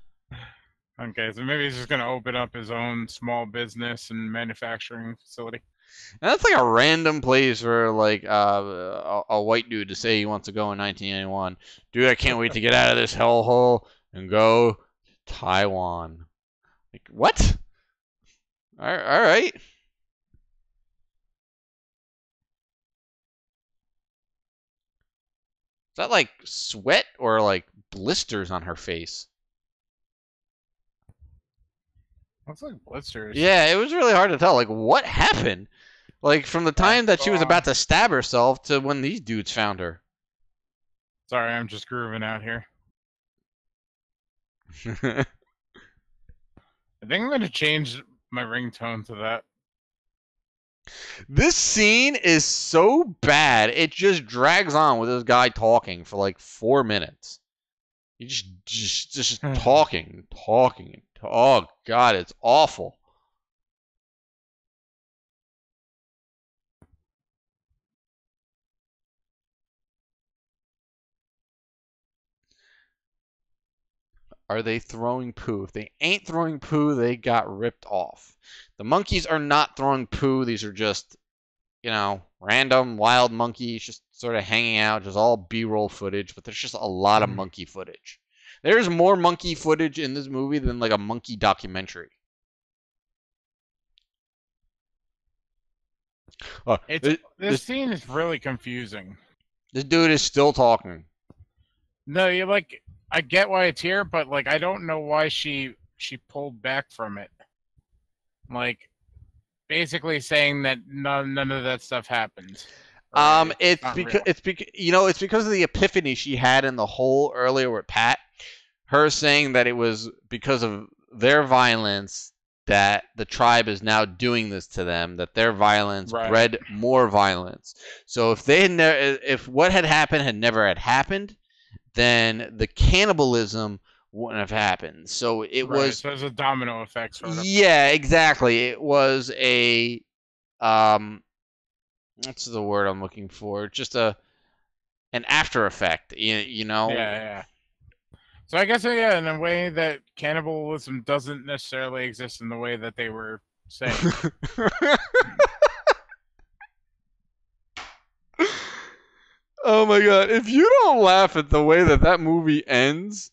Okay, so maybe he's just gonna open up his own small business and manufacturing facility.
And that's like a random place for like a white dude to say he wants to go in 1991. Dude, I can't wait to get out of this hellhole and go to Taiwan. Like, what? All right. Is that like sweat or like blisters on her face?
Looks like blisters.
Yeah, it was really hard to tell. Like, what happened? Like, from the time that she was about to stab herself to when these dudes found her.
Sorry, I'm just grooving out here. I think I'm gonna change my ringtone to that.
This scene is so bad, it just drags on with this guy talking for like 4 minutes. He just talking. Oh, God, it's awful. Are they throwing poo? If they ain't throwing poo, they got ripped off. The monkeys are not throwing poo. These are just, random wild monkeys just sort of hanging out, just all B-roll footage, but there's just a lot of monkey footage. There's more monkey footage in this movie than like a monkey documentary.
This scene is really confusing.
This dude is still talking.
No, I get why it's here, but like I don't know why she pulled back from it. Like basically saying that none of that stuff happened.
It's because of the epiphany she had in the hole earlier with Pat. Her saying that it was because of their violence that the tribe is now doing this to them, that their violence bred more violence. So if what had happened had never happened, then the cannibalism wouldn't have happened. So it was.
So there's a domino effect. Sort of.
Yeah, exactly. It was a what's the word I'm looking for? Just an after effect. You know.
Yeah. So I guess in a way that cannibalism doesn't necessarily exist in the way that they were saying.
Oh my God! If you don't laugh at the way that movie ends,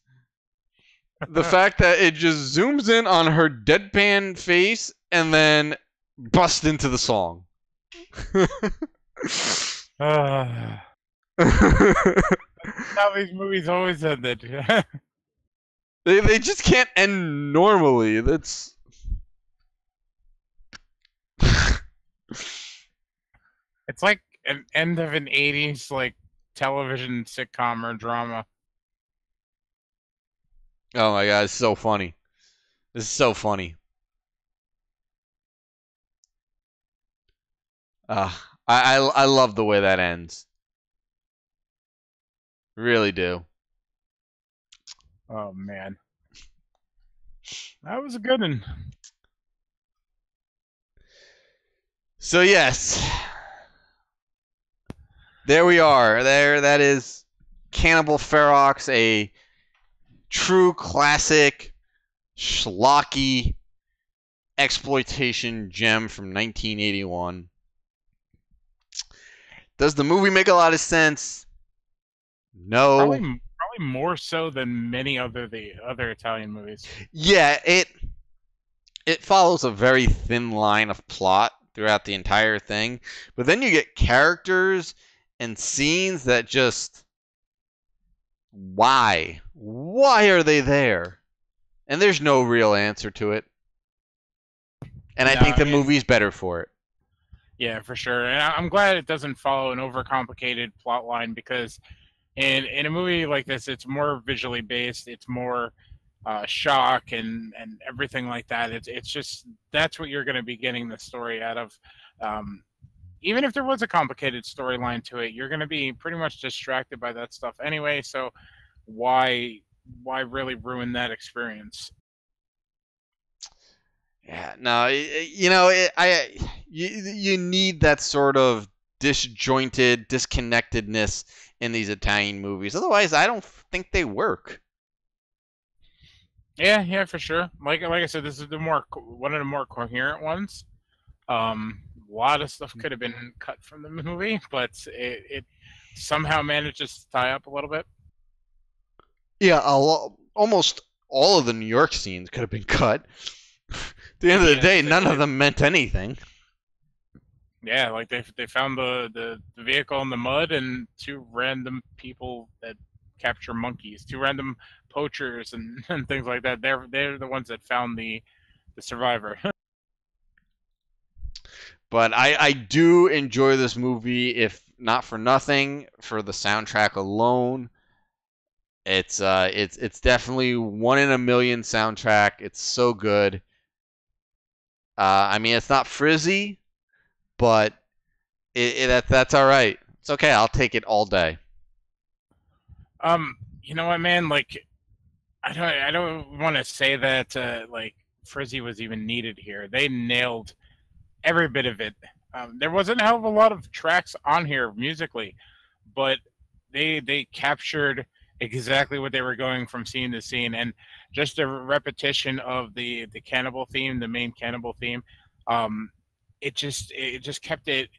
the fact that it just zooms in on her deadpan face and then busts into the song.
How these movies always ended.
They just can't end normally.
It's like an end of an '80s like television sitcom or drama.
Oh my god, it's so funny. This is so funny. Uh, I love the way that ends. Really do.
Oh man, that was a good one.
So yes, there we are. There, that is Cannibal Ferox, a true classic schlocky exploitation gem from 1981. Does the movie make a lot of sense?
Probably,
No.
probably more so than many the other Italian movies.
Yeah, it follows a very thin line of plot throughout the entire thing, but then you get characters and scenes that just why are they there? And there's no real answer to it. And I
No,
think
I
the
mean,
movie's better for it.
yeah, for sure. And I'm glad it doesn't follow an overcomplicated plot line because in a movie like this, it's more visually based. It's more shock and everything like that. It's just that's what you're going to be getting the story out of. Um, Even if there was a complicated storyline to it, you're going to be pretty much distracted by that stuff anyway. So why why really ruin that experience?
Yeah, no, you need that sort of disjointed, disconnectedness in these Italian movies. Otherwise, I don't think they work.
Yeah, yeah, for sure. Like I said, this is one of the more coherent ones. A lot of stuff could have been cut from the movie, but it somehow manages to tie up a little bit.
Yeah, almost all of the New York scenes could have been cut. At the end of the
Yeah,
day, none of them meant anything.
yeah, like they found the vehicle in the mud and two random people that capture monkeys, two random poachers and things like that. They're the ones that found the survivor.
But I do enjoy this movie, if not for nothing, for the soundtrack alone. It's definitely one in a million soundtrack. It's so good. I mean, it's not frizzy, but that's all right. It's okay. I'll take it all day.
You know what, man? Like I don't want to say that like Frizzy was even needed here. They nailed every bit of it. There wasn't a hell of a lot of tracks on here musically, but they captured exactly what they were going from scene to scene, and just a repetition of the cannibal theme, the main cannibal theme. Um, it just kept it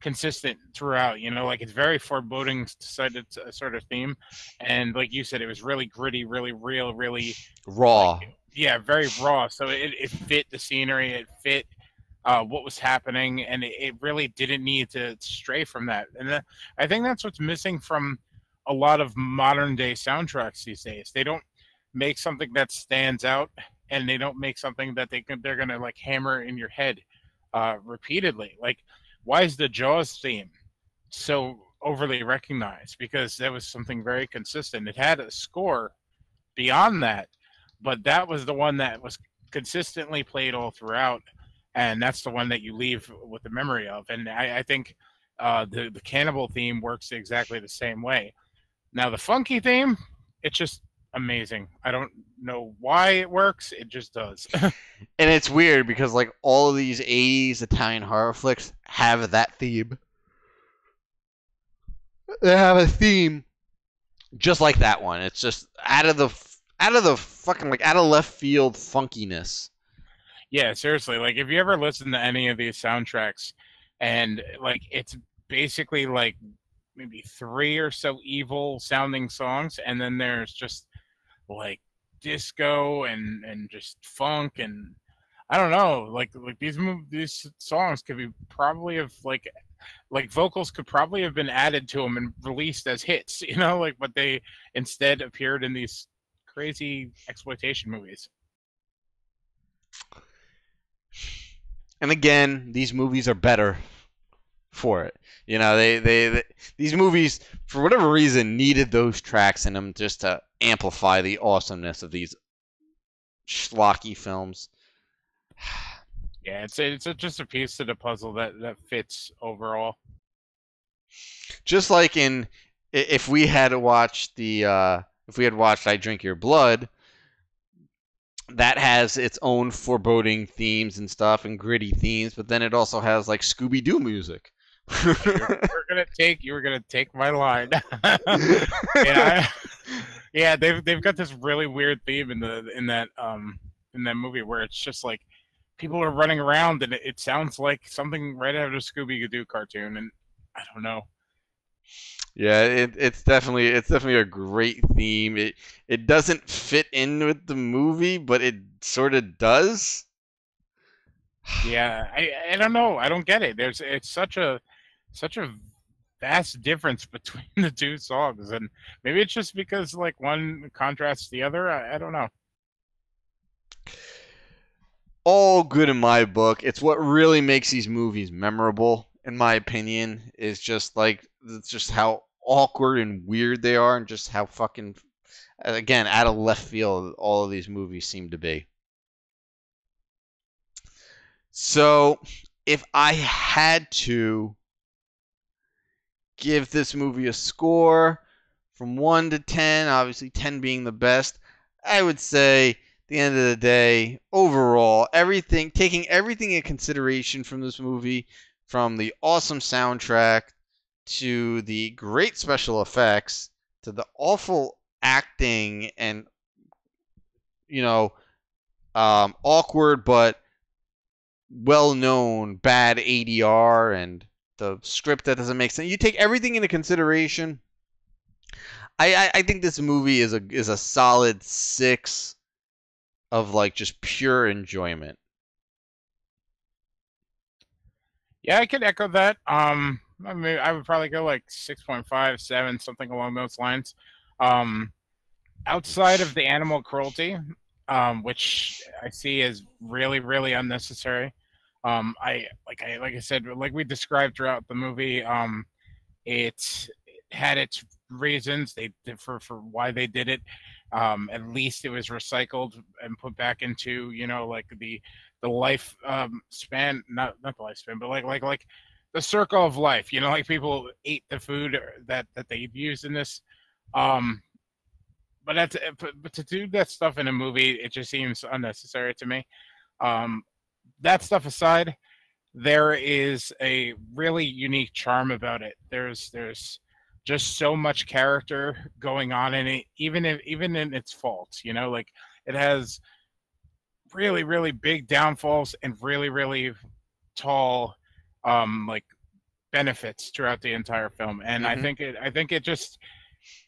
consistent throughout. You know, like it's very foreboding sort of theme, and like you said, it was really gritty, really real, really like
Raw.
yeah, very raw. So it fit the scenery, it fit what was happening, and it really didn't need to stray from that. And I think that's what's missing from a lot of modern day soundtracks these days. They don't make something that stands out, and they don't make something that they're gonna like hammer in your head repeatedly. Like, why is the Jaws theme so overly recognized? Because that was something very consistent. It had a score beyond that, but that was the one that was consistently played all throughout, and that's the one that you leave with the memory of. And I think the cannibal theme works exactly the same way. Now the funky theme, it's just amazing. I don't know why it works. It just does.
And it's weird because like all of these 80s Italian horror flicks have that theme. They have a theme just like that one. It's just out of the fucking like out of left field funkiness.
Yeah, seriously. Like, if you ever listen to any of these soundtracks, and like it's basically like maybe three or so evil sounding songs, and then there's just like disco and just funk and I don't know, like these songs could be probably have like vocals could probably have been added to them and released as hits, you know, like but they instead appeared in these crazy exploitation movies.
And again, these movies are better for it. You know, these movies, for whatever reason, needed those tracks in them just to amplify the awesomeness of these schlocky films.
Yeah, it's just a piece to the puzzle that fits overall.
Just like if we had watched I Drink Your Blood, that has its own foreboding themes and stuff and gritty themes, but then it also has like Scooby-Doo music.
You were gonna take my line. Yeah, they've got this really weird theme in that movie where it's just like people are running around and it sounds like something right out of a Scooby-Doo cartoon, and I don't know.
Yeah, it's definitely a great theme. It doesn't fit in with the movie, but it sort of does.
Yeah, I don't know. I don't get it. It's such a vast difference between the two songs, and maybe it's just because like one contrasts the other. I don't know.
All good in my book. It's what really makes these movies memorable, in my opinion, is just like it's just how awkward and weird they are, and just how fucking, again, out of left field all of these movies seem to be. So, if I had to give this movie a score from 1 to 10, obviously 10 being the best, I would say at the end of the day, overall, taking everything in consideration from this movie, from the awesome soundtrack to the great special effects to the awful acting and awkward but well-known bad ADR and the script that doesn't make sense. You take everything into consideration. I think this movie is a solid 6 of like just pure enjoyment.
Yeah, I could echo that. I mean, I would probably go like 6.5, 7, something along those lines. Outside of the animal cruelty, which I see as really, really unnecessary. Like I said, like we described throughout the movie, it had its reasons for why they did it. At least it was recycled and put back into like the life span, not the lifespan, but like the circle of life. Like people ate the food that they used in this. But to do that stuff in a movie, it just seems unnecessary to me. That stuff aside, there is a really unique charm about it. There's just so much character going on in it, even in its faults. Like it has really, really big downfalls and really, really tall like benefits throughout the entire film. And I think it just,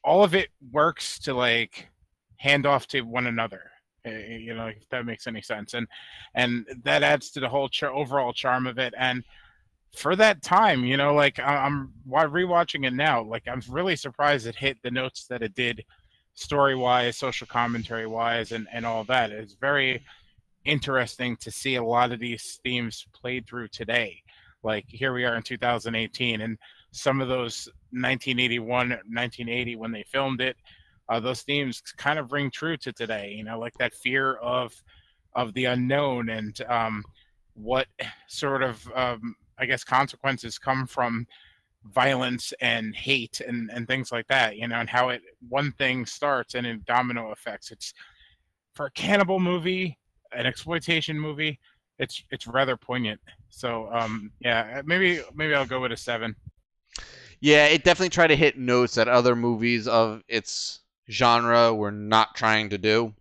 all of it works to like hand off to one another, if that makes any sense, and that adds to the whole overall charm of it. And for that time, like I'm rewatching it now, like I'm really surprised it hit the notes that it did, story wise, social commentary wise, and all that. It's very interesting to see a lot of these themes played through today. Like here we are in 2018, and some of those 1981, 1980 when they filmed it, those themes kind of ring true to today. Like that fear of the unknown, and what sort of I guess consequences come from violence and hate and things like that. And how one thing starts and in domino effects. It's, for a cannibal movie, an exploitation movie, it's rather poignant. So yeah, maybe I'll go with a 7.
Yeah, it definitely tried to hit notes that other movies of its genre were not trying to do.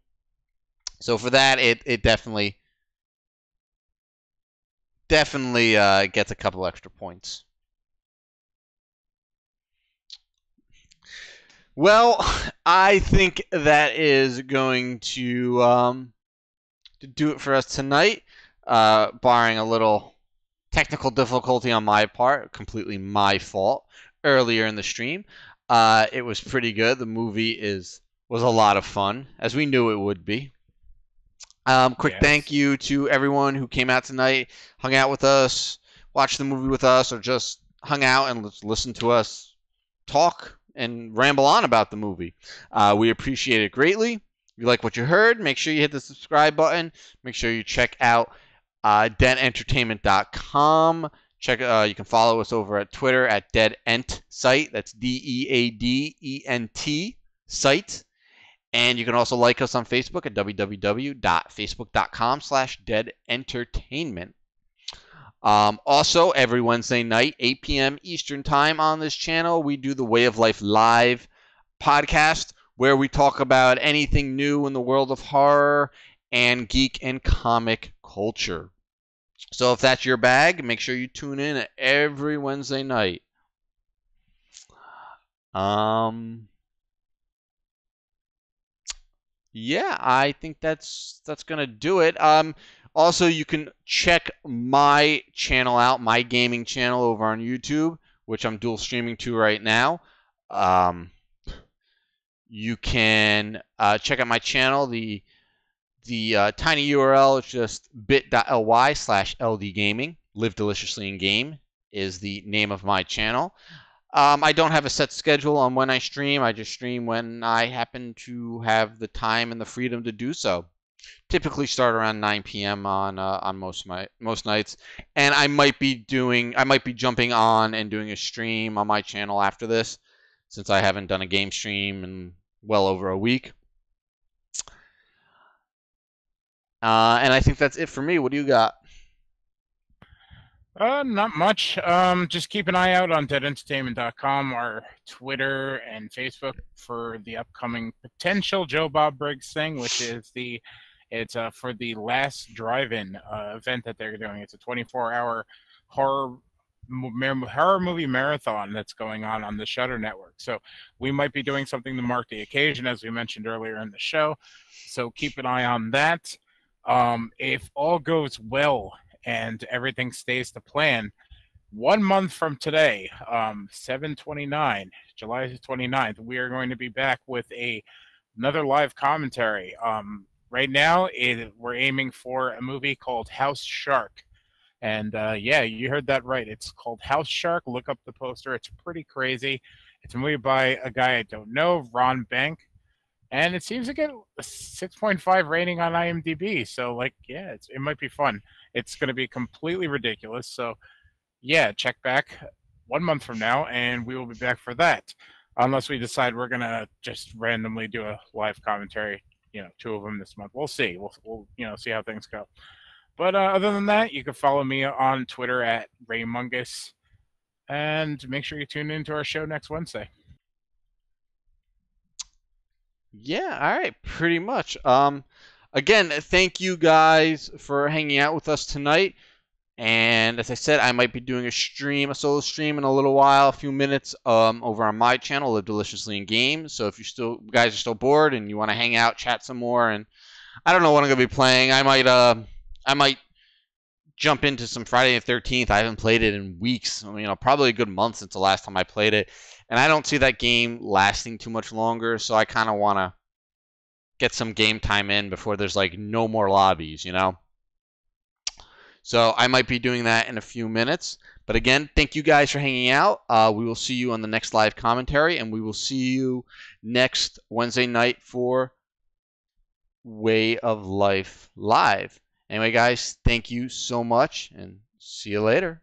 So for that, it definitely gets a couple extra points. Well, I think that is going to do it for us tonight, barring a little technical difficulty on my part, completely my fault, earlier in the stream. It was pretty good. The movie was a lot of fun, as we knew it would be. Quick thank
Yes.
you to everyone who came out tonight, hung out with us, watched the movie with us, or just hung out and listened to us talk and ramble on about the movie. We appreciate it greatly. If you like what you heard, make sure you hit the subscribe button. Make sure you check out deadentertainment.com. You can follow us over at Twitter at deadent site. That's DEADENT site. And you can also like us on Facebook at www.facebook.com/deadentertainment. Also, every Wednesday night, 8 p.m. Eastern Time on this channel, we do the Way of Life Live podcast, where we talk about anything new in the world of horror and geek and comic culture. So if that's your bag, make sure you tune in every Wednesday night. Yeah, I think that's gonna do it. Also, you can check my channel out, my gaming channel over on YouTube, which I'm dual streaming to right now. You can check out my channel. The tiny URL is just bit.ly/ldgaming. Live deliciously in game is the name of my channel. I don't have a set schedule on when I stream. I just stream when I happen to have the time and the freedom to do so. Typically start around 9 p.m. on most nights, and I might be jumping on and doing a stream on my channel after this, since I haven't done a game stream in well over a week. And I think that's it for me. What do you got?
Not much. Just keep an eye out on deadentertainment.com, our Twitter and Facebook, for the upcoming potential Joe Bob Briggs thing, which is it's for the last drive-in event that they're doing. It's a 24-hour horror movie marathon that's going on the Shudder Network. So we might be doing something to mark the occasion, as we mentioned earlier in the show. So keep an eye on that. If all goes well and everything stays to plan, 1 month from today, 7/29, July 29th, we are going to be back with another live commentary. Right now, we're aiming for a movie called House Shark. And yeah, you heard that right. It's called House Shark. Look up the poster. It's pretty crazy. It's a movie by a guy I don't know, Ron Bank. And it seems to get a 6.5 rating on IMDb. So, like, yeah, it might be fun. It's going to be completely ridiculous. So, yeah, check back 1 month from now, and we will be back for that. Unless we decide we're going to just randomly do a live commentary, 2 of them this month. We'll see. We'll see how things go. But other than that, you can follow me on Twitter at Raymungus. And make sure you tune into our show next Wednesday.
Yeah, all right, pretty much. Again, thank you guys for hanging out with us tonight. And as I said, I might be doing a solo stream in a little while, a few minutes, over on my channel, Live Deliciously in Game. So if you guys are still bored and you want to hang out, chat some more, and I don't know what I'm gonna be playing, I might jump into some Friday the 13th. I haven't played it in weeks. Probably a good month since the last time I played it. And I don't see that game lasting too much longer, so I kind of want to get some game time in before there's like no more lobbies, So I might be doing that in a few minutes. But again, thank you guys for hanging out. We will see you on the next live commentary, and we will see you next Wednesday night for Way of Life Live. Anyway, guys, thank you so much, and see you later.